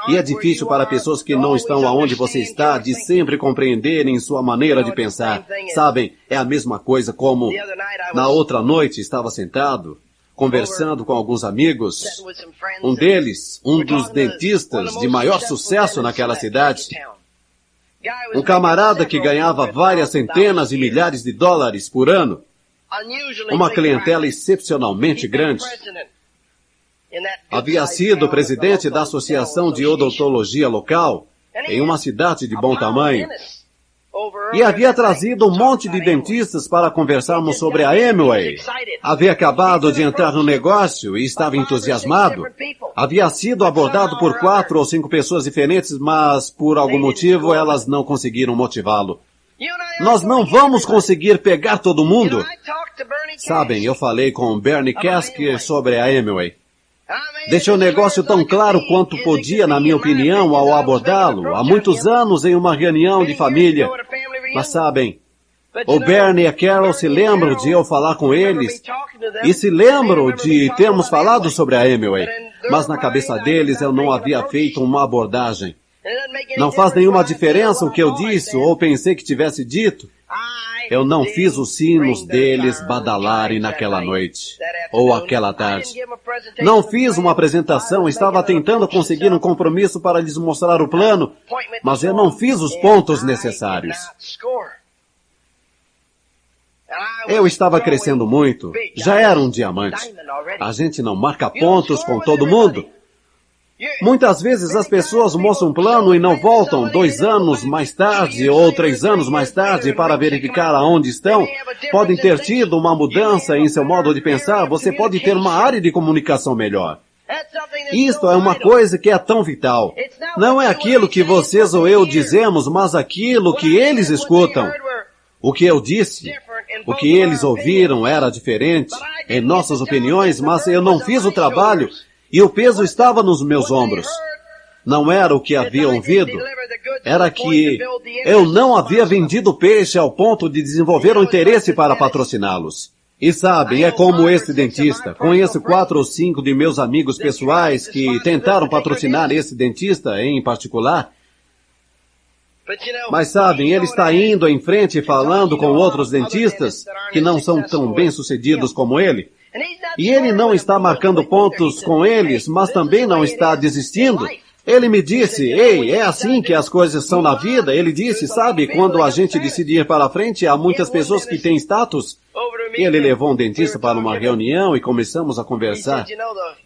E é difícil para pessoas que não estão aonde você está de sempre compreenderem sua maneira de pensar. Sabem, é a mesma coisa como na outra noite estava sentado, conversando com alguns amigos. Um deles, um dos dentistas de maior sucesso naquela cidade. Um camarada que ganhava várias centenas de milhares de dólares por ano. Uma clientela excepcionalmente grande. Havia sido presidente da Associação de Odontologia local, em uma cidade de bom tamanho. E havia trazido um monte de dentistas para conversarmos sobre a Amway. Havia acabado de entrar no negócio e estava entusiasmado. Havia sido abordado por 4 ou 5 pessoas diferentes, mas por algum motivo elas não conseguiram motivá-lo. Nós não vamos conseguir pegar todo mundo. Sabem, eu falei com Bernie Casker sobre a Amway. Deixei o negócio tão claro quanto podia, na minha opinião, ao abordá-lo, há muitos anos em uma reunião de família. Mas sabem, o Bernie e a Carol se lembram de eu falar com eles e se lembram de termos falado sobre a Amway, mas na cabeça deles eu não havia feito uma abordagem. Não faz nenhuma diferença o que eu disse ou pensei que tivesse dito. Eu não fiz os sinos deles badalarem naquela noite, ou aquela tarde. Não fiz uma apresentação, estava tentando conseguir um compromisso para lhes mostrar o plano, mas eu não fiz os pontos necessários. Eu estava crescendo muito, já era um diamante. A gente não marca pontos com todo mundo. Muitas vezes as pessoas mostram um plano e não voltam 2 anos mais tarde ou 3 anos mais tarde para verificar aonde estão. Podem ter tido uma mudança em seu modo de pensar, você pode ter uma área de comunicação melhor. Isto é uma coisa que é tão vital. Não é aquilo que vocês ou eu dizemos, mas aquilo que eles escutam. O que eu disse, o que eles ouviram era diferente em nossas opiniões, mas eu não fiz o trabalho e o peso estava nos meus ombros. Não era o que havia ouvido, era que eu não havia vendido peixe ao ponto de desenvolver um interesse para patrociná-los. E sabem, é como esse dentista. Conheço 4 ou 5 de meus amigos pessoais que tentaram patrocinar esse dentista em particular. Mas sabem, ele está indo em frente falando com outros dentistas que não são tão bem-sucedidos como ele. E ele não está marcando pontos com eles, mas também não está desistindo. Ele me disse, ei, é assim que as coisas são na vida. Ele disse, sabe, quando a gente decide ir para frente, há muitas pessoas que têm status. Ele levou um dentista para uma reunião e começamos a conversar.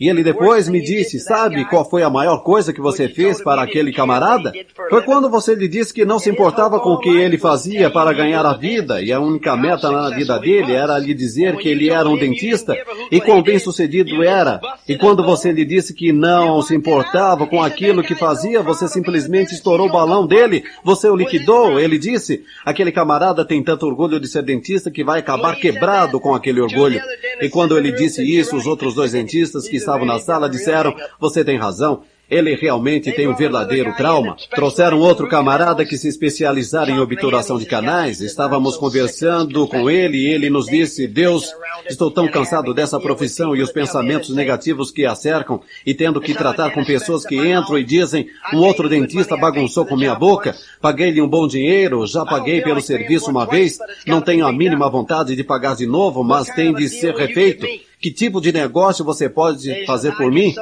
E ele depois me disse, sabe qual foi a maior coisa que você fez para aquele camarada? Foi quando você lhe disse que não se importava com o que ele fazia para ganhar a vida, e a única meta na vida dele era lhe dizer que ele era um dentista, e quão bem-sucedido era. E quando você lhe disse que não se importava com aquilo que fazia, você simplesmente estourou o balão dele, você o liquidou. Ele disse, aquele camarada tem tanto orgulho de ser dentista que vai acabar quebrado com aquele orgulho. E quando ele disse isso, os outros 2 dentistas que estavam na sala disseram, você tem razão, ele realmente tem um verdadeiro trauma. Trouxeram outro camarada que se especializara em obturação de canais. Estávamos conversando com ele e ele nos disse, Deus, estou tão cansado dessa profissão e os pensamentos negativos que a cercam e tendo que tratar com pessoas que entram e dizem, um outro dentista bagunçou com minha boca, paguei-lhe um bom dinheiro, já paguei pelo serviço uma vez, não tenho a mínima vontade de pagar de novo, mas tem de ser refeito. Que tipo de negócio você pode fazer por mim?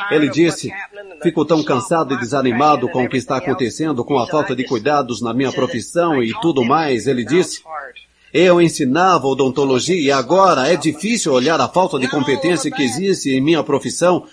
Ele disse, fico tão cansado e desanimado com o que está acontecendo, com a falta de cuidados na minha profissão e tudo mais. Ele disse, eu ensinava odontologia e agora é difícil olhar a falta de competência que existe em minha profissão.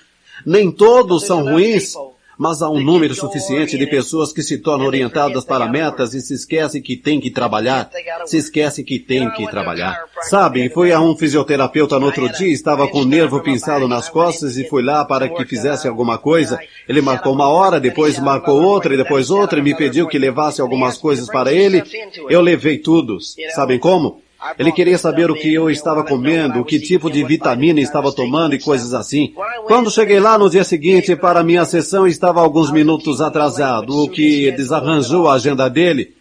Nem todos são ruins, mas há um número suficiente de pessoas que se tornam orientadas para metas e se esquecem que tem que trabalhar. Se esquecem que tem que trabalhar. Sabem, fui a um fisioterapeuta no outro dia, estava com o nervo pinçado nas costas e fui lá para que fizesse alguma coisa. Ele marcou 1 hora, depois marcou outra e depois outra e me pediu que levasse algumas coisas para ele. Eu levei tudo. Sabem como? Ele queria saber o que eu estava comendo, o que tipo de vitamina estava tomando e coisas assim. Quando cheguei lá no dia seguinte para minha sessão, estava alguns minutos atrasado, o que desarranjou a agenda dele.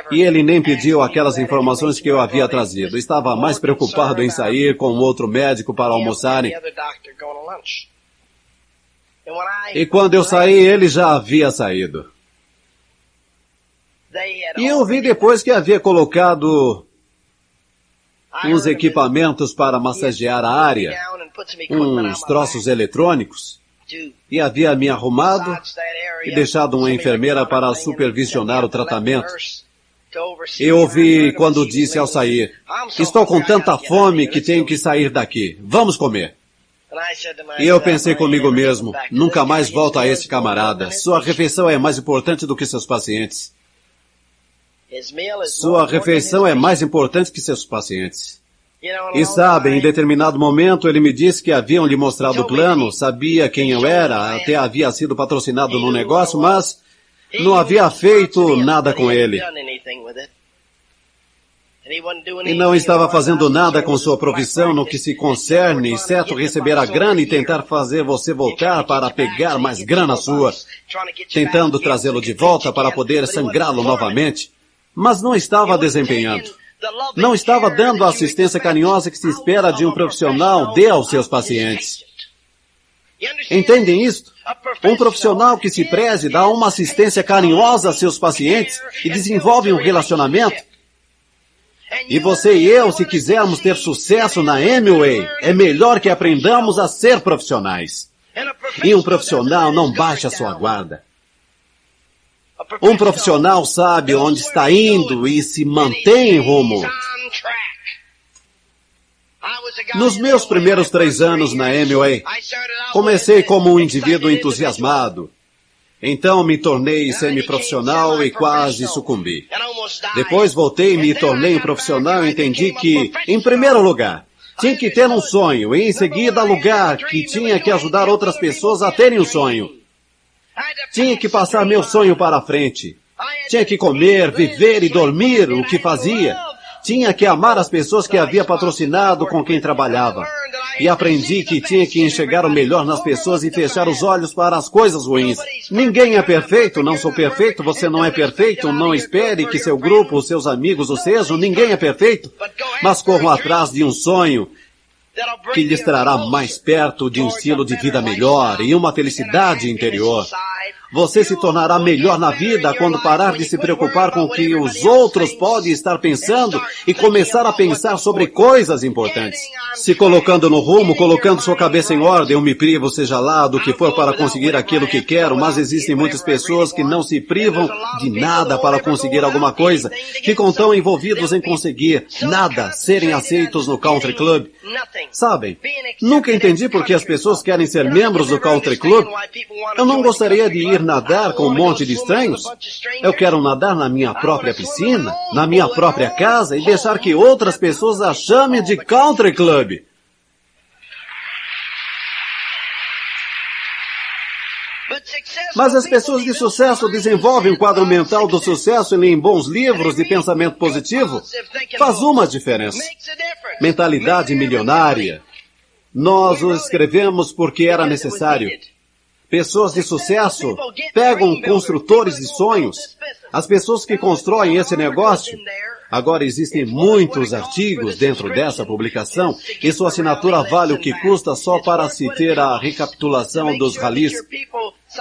E ele nem pediu aquelas informações que eu havia trazido. Estava mais preocupado em sair com outro médico para almoçarem. E quando eu saí, ele já havia saído. E eu vi depois que havia colocado uns equipamentos para massagear a área, uns troços eletrônicos, e havia me arrumado e deixado uma enfermeira para supervisionar o tratamento. Eu ouvi quando disse ao sair, estou com tanta fome que tenho que sair daqui, vamos comer. E eu pensei comigo mesmo, nunca mais volto a esse camarada, sua refeição é mais importante do que seus pacientes. Sua refeição é mais importante que seus pacientes. E sabem, em determinado momento ele me disse que haviam lhe mostrado o plano, sabia quem eu era, até havia sido patrocinado no negócio, mas não havia feito nada com ele. E não estava fazendo nada com sua profissão no que se concerne, exceto receber a grana e tentar fazer você voltar para pegar mais grana sua, tentando trazê-lo de volta para poder sangrá-lo novamente. Mas não estava desempenhando. Não estava dando a assistência carinhosa que se espera de um profissional dê aos seus pacientes. Entendem isto? Um profissional que se preze dá uma assistência carinhosa a seus pacientes e desenvolve um relacionamento. E você e eu, se quisermos ter sucesso na Amway, é melhor que aprendamos a ser profissionais. E um profissional não baixa sua guarda. Um profissional sabe onde está indo e se mantém em rumo. Nos meus primeiros 3 anos na Amway, comecei como um indivíduo entusiasmado. Então me tornei semiprofissional e quase sucumbi. Depois voltei e me tornei um profissional e entendi que, em primeiro lugar, tinha que ter um sonho e em seguida lugar que tinha que ajudar outras pessoas a terem um sonho. Tinha que passar meu sonho para a frente. Tinha que comer, viver e dormir o que fazia. Tinha que amar as pessoas que havia patrocinado, com quem trabalhava. E aprendi que tinha que enxergar o melhor nas pessoas e fechar os olhos para as coisas ruins. Ninguém é perfeito, não sou perfeito, você não é perfeito, não espere que seu grupo, os seus amigos o sejam, ninguém é perfeito. Mas corram atrás de um sonho que lhes trará mais perto de um estilo de vida melhor e uma felicidade interior. Você se tornará melhor na vida quando parar de se preocupar com o que os outros podem estar pensando e começar a pensar sobre coisas importantes. Se colocando no rumo, colocando sua cabeça em ordem, eu me privo, seja lá do que for, para conseguir aquilo que quero, mas existem muitas pessoas que não se privam de nada para conseguir alguma coisa, ficam tão envolvidos em conseguir nada, serem aceitos no Country Club. Sabem, nunca entendi por que as pessoas querem ser membros do Country Club. Eu não gostaria de ir nadar com um monte de estranhos. Eu quero nadar na minha própria piscina, na minha própria casa e deixar que outras pessoas a chamem de Country Club. Mas as pessoas de sucesso desenvolvem um quadro mental do sucesso e leem bons livros de pensamento positivo. Faz uma diferença. Mentalidade milionária. Nós o escrevemos porque era necessário. Pessoas de sucesso pegam construtores de sonhos. As pessoas que constroem esse negócio. Agora existem muitos artigos dentro dessa publicação e sua assinatura vale o que custa só para se ter a recapitulação dos ralis.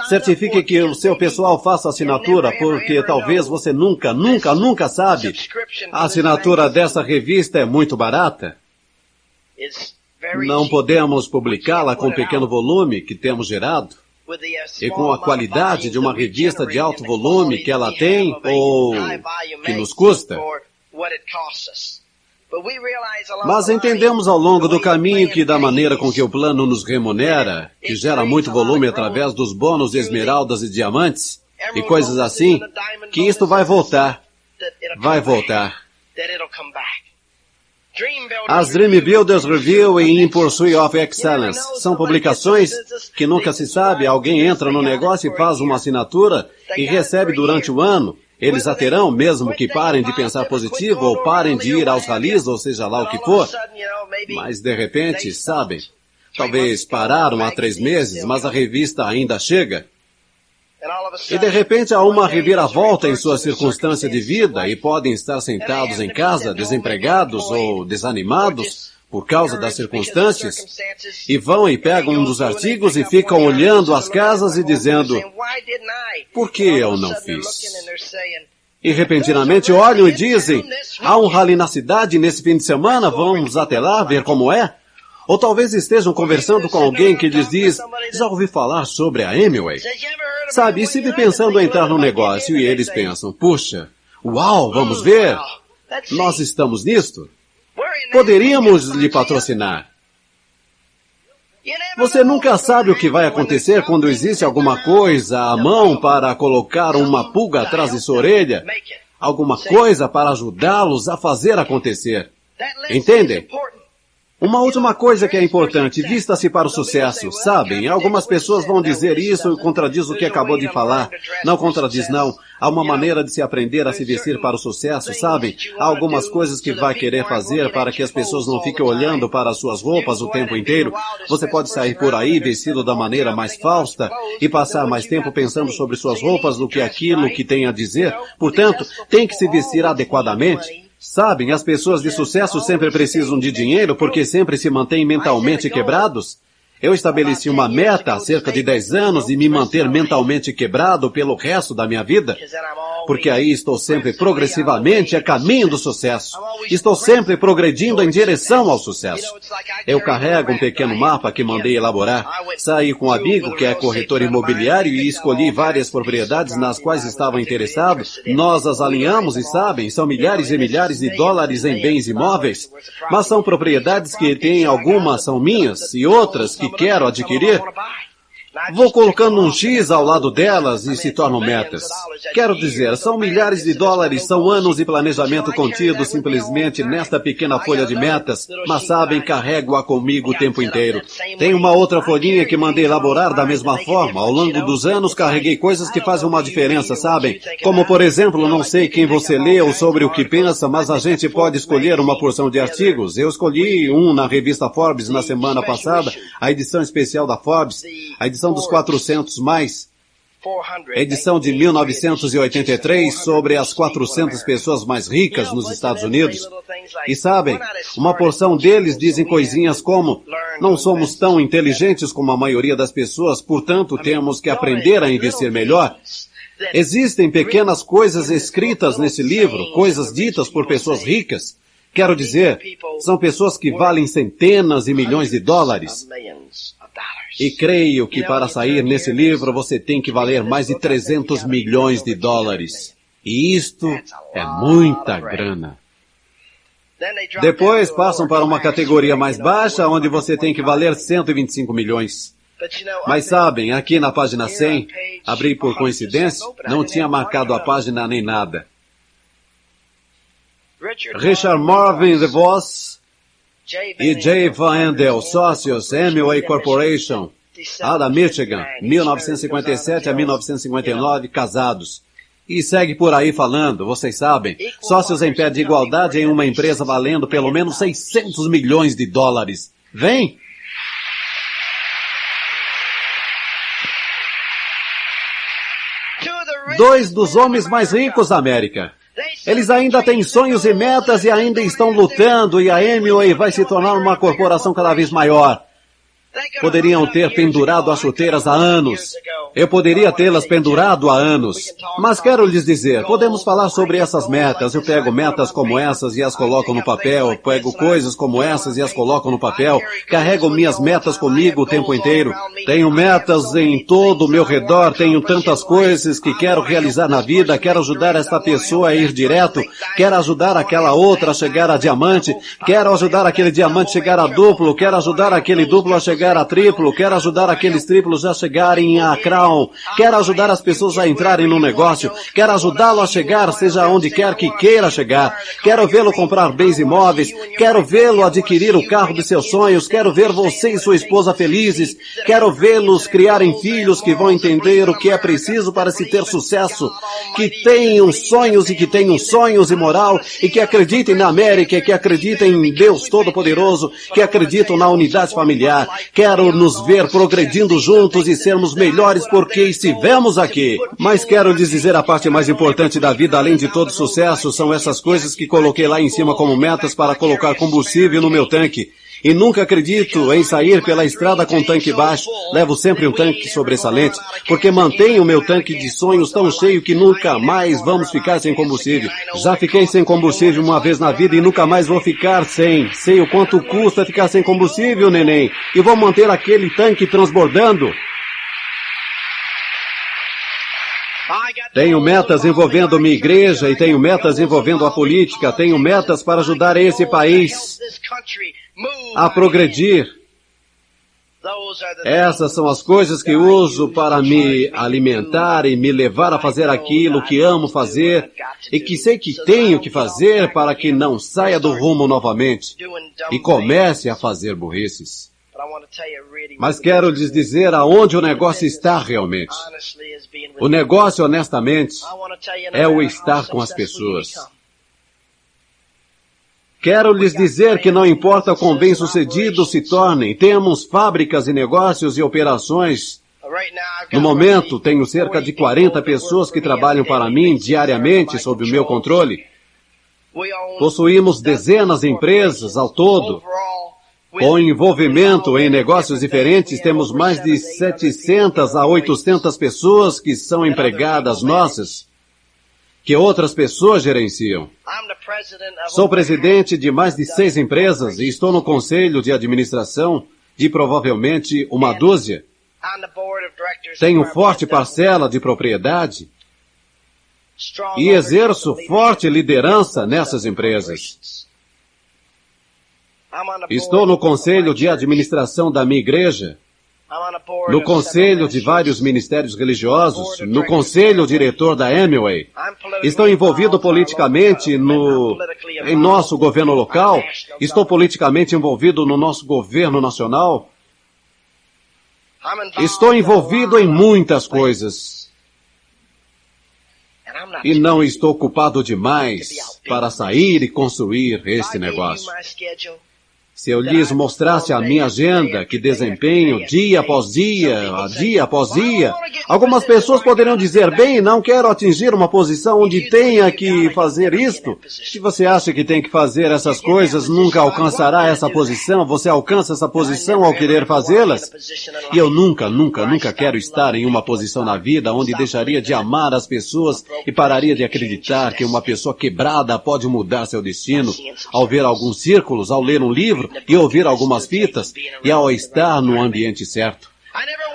Certifique que o seu pessoal faça assinatura, porque talvez você nunca sabe. A assinatura dessa revista é muito barata. Não podemos publicá-la com o pequeno volume que temos gerado. E com a qualidade de uma revista de alto volume que ela tem ou que nos custa. Mas entendemos ao longo do caminho que da maneira com que o plano nos remunera, que gera muito volume através dos bônus de esmeraldas e diamantes, e coisas assim, que isto vai voltar. Vai voltar. As Dream Builders Review e In Pursuit of Excellence são publicações que nunca se sabe, alguém entra no negócio e faz uma assinatura e recebe durante o ano. Eles a terão, mesmo que parem de pensar positivo ou parem de ir aos ralis, ou seja lá o que for. Mas de repente, sabem, talvez pararam há 3 meses, mas a revista ainda chega. E de repente há uma reviravolta em sua circunstância de vida e podem estar sentados em casa, desempregados ou desanimados por causa das circunstâncias, e vão e pegam um dos artigos e ficam olhando as casas e dizendo, por que eu não fiz? E repentinamente olham e dizem, há um rally na cidade nesse fim de semana, vamos até lá ver como é? Ou talvez estejam conversando com alguém que lhes diz, já ouvi falar sobre a Amway? Sabe, e se pensando em entrar no negócio e eles pensam, puxa, uau, vamos ver, nós estamos nisto. Poderíamos lhe patrocinar. Você nunca sabe o que vai acontecer quando existe alguma coisa à mão para colocar uma pulga atrás de sua orelha, alguma coisa para ajudá-los a fazer acontecer. Entendem? Uma última coisa que é importante, vista-se para o sucesso. Sabem, algumas pessoas vão dizer isso e contradiz o que acabou de falar. Não contradiz não. Há uma maneira de se aprender a se vestir para o sucesso, sabem? Há algumas coisas que vai querer fazer para que as pessoas não fiquem olhando para as suas roupas o tempo inteiro. Você pode sair por aí vestido da maneira mais fausta e passar mais tempo pensando sobre suas roupas do que aquilo que tem a dizer. Portanto, tem que se vestir adequadamente. Sabem, as pessoas de sucesso sempre precisam de dinheiro porque sempre se mantêm mentalmente quebrados. Eu estabeleci uma meta há cerca de 10 anos de me manter mentalmente quebrado pelo resto da minha vida, porque aí estou sempre progressivamente a caminho do sucesso. Estou sempre progredindo em direção ao sucesso. Eu carrego um pequeno mapa que mandei elaborar. Saí com um amigo que é corretor imobiliário e escolhi várias propriedades nas quais estava interessado. Nós as alinhamos e sabem, são milhares e milhares de dólares em bens imóveis, mas são propriedades que têm algumas são minhas e outras que quero adquirir. Vou colocando um X ao lado delas e se tornam metas. Quero dizer, são milhares de dólares, são anos de planejamento contido simplesmente nesta pequena folha de metas, mas sabem, carrego-a comigo o tempo inteiro. Tem uma outra folhinha que mandei elaborar da mesma forma. Ao longo dos anos carreguei coisas que fazem uma diferença, sabem? Como, por exemplo, não sei quem você lê ou sobre o que pensa, mas a gente pode escolher uma porção de artigos. Eu escolhi um na revista Forbes na semana passada, a edição especial da Forbes, a edição dos 400 mais, edição de 1983 sobre as 400 pessoas mais ricas nos Estados Unidos. E sabem, uma porção deles dizem coisinhas como: não somos tão inteligentes como a maioria das pessoas, portanto temos que aprender a investir melhor. Existem pequenas coisas escritas nesse livro, coisas ditas por pessoas ricas. Quero dizer, são pessoas que valem centenas de milhões de dólares. E creio que para sair nesse livro você tem que valer mais de 300 milhões de dólares. E isto é muita grana. Depois passam para uma categoria mais baixa, onde você tem que valer 125 milhões. Mas sabem, aqui na página 100, abri por coincidência, não tinha marcado a página nem nada. Richard Marvin DeVos e Jay Van Andel, sócios, Amway Corporation, da Michigan, 1957 a 1959, casados. E segue por aí falando, vocês sabem, sócios em pé de igualdade em uma empresa valendo pelo menos 600 milhões de dólares. Vem! Dois dos homens mais ricos da América. Eles ainda têm sonhos e metas e ainda estão lutando, e a Amway vai se tornar uma corporação cada vez maior. Poderiam ter pendurado as chuteiras há anos. Eu poderia tê-las pendurado há anos. Mas quero lhes dizer, podemos falar sobre essas metas. Eu pego metas como essas e as coloco no papel. Pego coisas como essas e as coloco no papel. Carrego minhas metas comigo o tempo inteiro. Tenho metas em todo o meu redor. Tenho tantas coisas que quero realizar na vida. Quero ajudar esta pessoa a ir direto. Quero ajudar aquela outra a chegar a diamante. Quero ajudar aquele diamante a chegar a duplo. Quero ajudar aquele duplo a chegar a triplo, quero ajudar aqueles triplos a chegarem a crown, quero ajudar as pessoas a entrarem no negócio, quero ajudá-lo a chegar, seja onde quer que queira chegar, quero vê-lo comprar bens imóveis, quero vê-lo adquirir o carro de seus sonhos, quero ver você e sua esposa felizes, quero vê-los criarem filhos que vão entender o que é preciso para se ter sucesso, que tenham sonhos e moral, e que acreditem na América, que acreditem em Deus Todo-Poderoso, que acreditam na unidade familiar. Quero nos ver progredindo juntos e sermos melhores porque estivemos aqui. Mas quero lhes dizer a parte mais importante da vida, além de todo sucesso, são essas coisas que coloquei lá em cima como metas para colocar combustível no meu tanque. E nunca acredito em sair pela estrada com tanque baixo. Levo sempre um tanque sobressalente, porque mantenho o meu tanque de sonhos tão cheio que nunca mais vamos ficar sem combustível. Já fiquei sem combustível uma vez na vida e nunca mais vou ficar sem. Sei o quanto custa ficar sem combustível, neném. E vou manter aquele tanque transbordando. Tenho metas envolvendo minha igreja e tenho metas envolvendo a política. Tenho metas para ajudar esse país a progredir. Essas são as coisas que uso para me alimentar e me levar a fazer aquilo que amo fazer e que sei que tenho que fazer para que não saia do rumo novamente e comece a fazer burrices. Mas quero lhes dizer aonde o negócio está realmente. O negócio, honestamente, é o estar com as pessoas. Quero lhes dizer que não importa quão bem-sucedidos se tornem, temos fábricas e negócios e operações. No momento, tenho cerca de 40 pessoas que trabalham para mim diariamente sob o meu controle. Possuímos dezenas de empresas ao todo. Com envolvimento em negócios diferentes, temos mais de 700 a 800 pessoas que são empregadas nossas, que outras pessoas gerenciam. Sou presidente de mais de 6 empresas e estou no conselho de administração de provavelmente uma dúzia. Tenho forte parcela de propriedade e exerço forte liderança nessas empresas. Estou no conselho de administração da minha igreja no conselho de vários ministérios religiosos, no conselho diretor da Amway. Estou envolvido politicamente em nosso governo local. Estou politicamente envolvido no nosso governo nacional. Estou envolvido em muitas coisas. E não estou ocupado demais para sair e construir este negócio. Se eu lhes mostrasse a minha agenda, que desempenho dia após dia, algumas pessoas poderiam dizer, bem, não quero atingir uma posição onde tenha que fazer isto. Se você acha que tem que fazer essas coisas, nunca alcançará essa posição. Você alcança essa posição ao querer fazê-las. E eu nunca quero estar em uma posição na vida onde deixaria de amar as pessoas e pararia de acreditar que uma pessoa quebrada pode mudar seu destino ao ver alguns círculos, ao ler um livro, e ouvir algumas fitas, e ao estar no ambiente certo.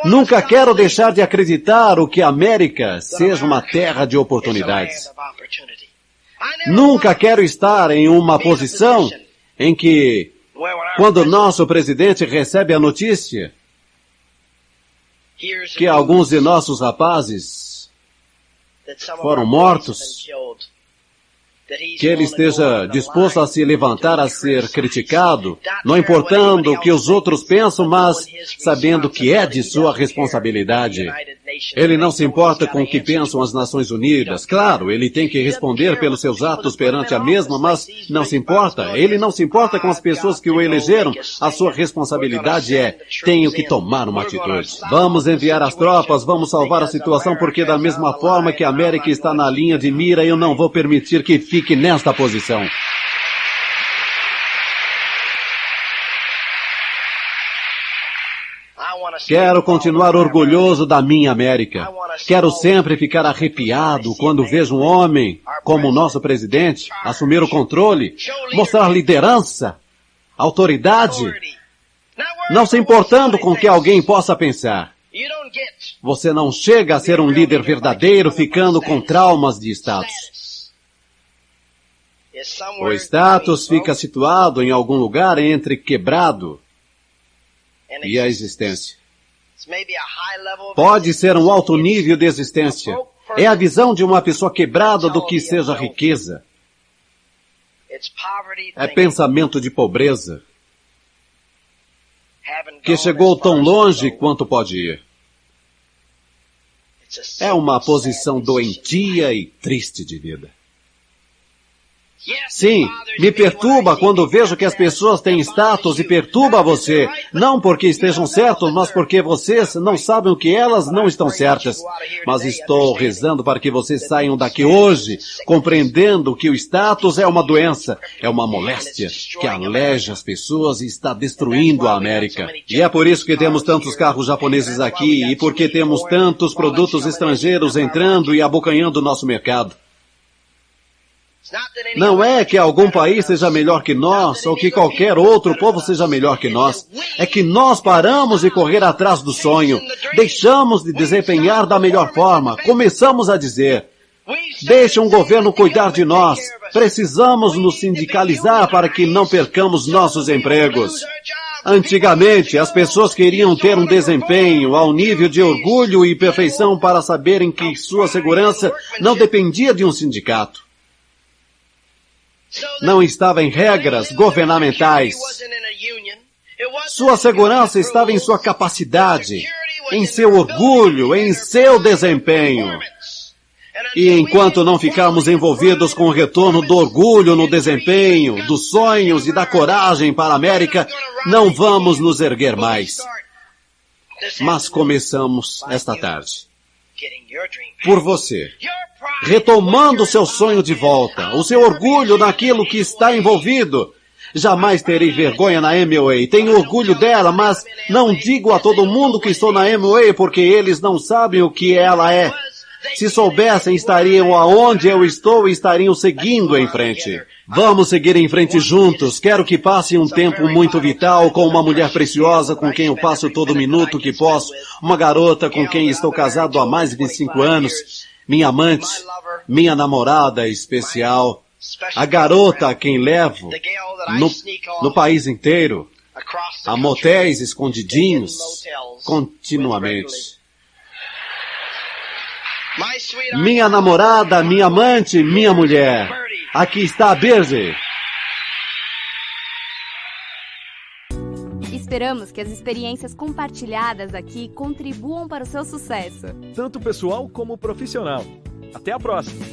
Nunca quero deixar de acreditar que a América seja uma terra de oportunidades. Nunca quero estar em uma posição em que, quando nosso presidente recebe a notícia que alguns de nossos rapazes foram mortos, que ele esteja disposto a se levantar a ser criticado, não importando o que os outros pensam, mas sabendo que é de sua responsabilidade. Ele não se importa com o que pensam as Nações Unidas. Claro, ele tem que responder pelos seus atos perante a mesma, mas não se importa. Ele não se importa com as pessoas que o elegeram. A sua responsabilidade tenho que tomar uma atitude. Vamos enviar as tropas, vamos salvar a situação, porque da mesma forma que a América está na linha de mira, eu não vou permitir que fique nesta posição. Quero continuar orgulhoso da minha América. Quero sempre ficar arrepiado quando vejo um homem, como o nosso presidente, assumir o controle, mostrar liderança, autoridade, não se importando com o que alguém possa pensar. Você não chega a ser um líder verdadeiro ficando com traumas de status. O status fica situado em algum lugar entre quebrado e a existência. Pode ser um alto nível de existência. É a visão de uma pessoa quebrada do que seja riqueza. É pensamento de pobreza, que chegou tão longe quanto pode ir. É uma posição doentia e triste de vida. Sim, me perturba quando vejo que as pessoas têm status e perturba você. Não porque estejam certos, mas porque vocês não sabem o que elas não estão certas. Mas estou rezando para que vocês saiam daqui hoje, compreendendo que o status é uma doença, é uma moléstia que aleja as pessoas e está destruindo a América. E é por isso que temos tantos carros japoneses aqui e porque temos tantos produtos estrangeiros entrando e abocanhando o nosso mercado. Não é que algum país seja melhor que nós, ou que qualquer outro povo seja melhor que nós. É que nós paramos de correr atrás do sonho. Deixamos de desempenhar da melhor forma. Começamos a dizer, deixe um governo cuidar de nós. Precisamos nos sindicalizar para que não percamos nossos empregos. Antigamente, as pessoas queriam ter um desempenho ao nível de orgulho e perfeição para saberem que sua segurança não dependia de um sindicato. Não estava em regras governamentais. Sua segurança estava em sua capacidade, em seu orgulho, em seu desempenho. E enquanto não ficarmos envolvidos com o retorno do orgulho no desempenho, dos sonhos e da coragem para a América, não vamos nos erguer mais. Mas começamos esta tarde. Por você. Retomando o seu sonho de volta, o seu orgulho naquilo que está envolvido. Jamais terei vergonha na Amway. Tenho orgulho dela, mas não digo a todo mundo que estou na Amway porque eles não sabem o que ela é. Se soubessem, estariam aonde eu estou e estariam seguindo em frente. Vamos seguir em frente juntos. Quero que passe um tempo muito vital com uma mulher preciosa com quem eu passo todo minuto que posso. Uma garota com quem estou casado há mais de 25 anos. Minha amante, minha namorada especial, a garota a quem levo no país inteiro. a motéis escondidinhos, continuamente. Minha namorada, minha amante, minha mulher. Aqui está a Birdie. Esperamos que as experiências compartilhadas aqui contribuam para o seu sucesso. Tanto pessoal como profissional. Até a próxima!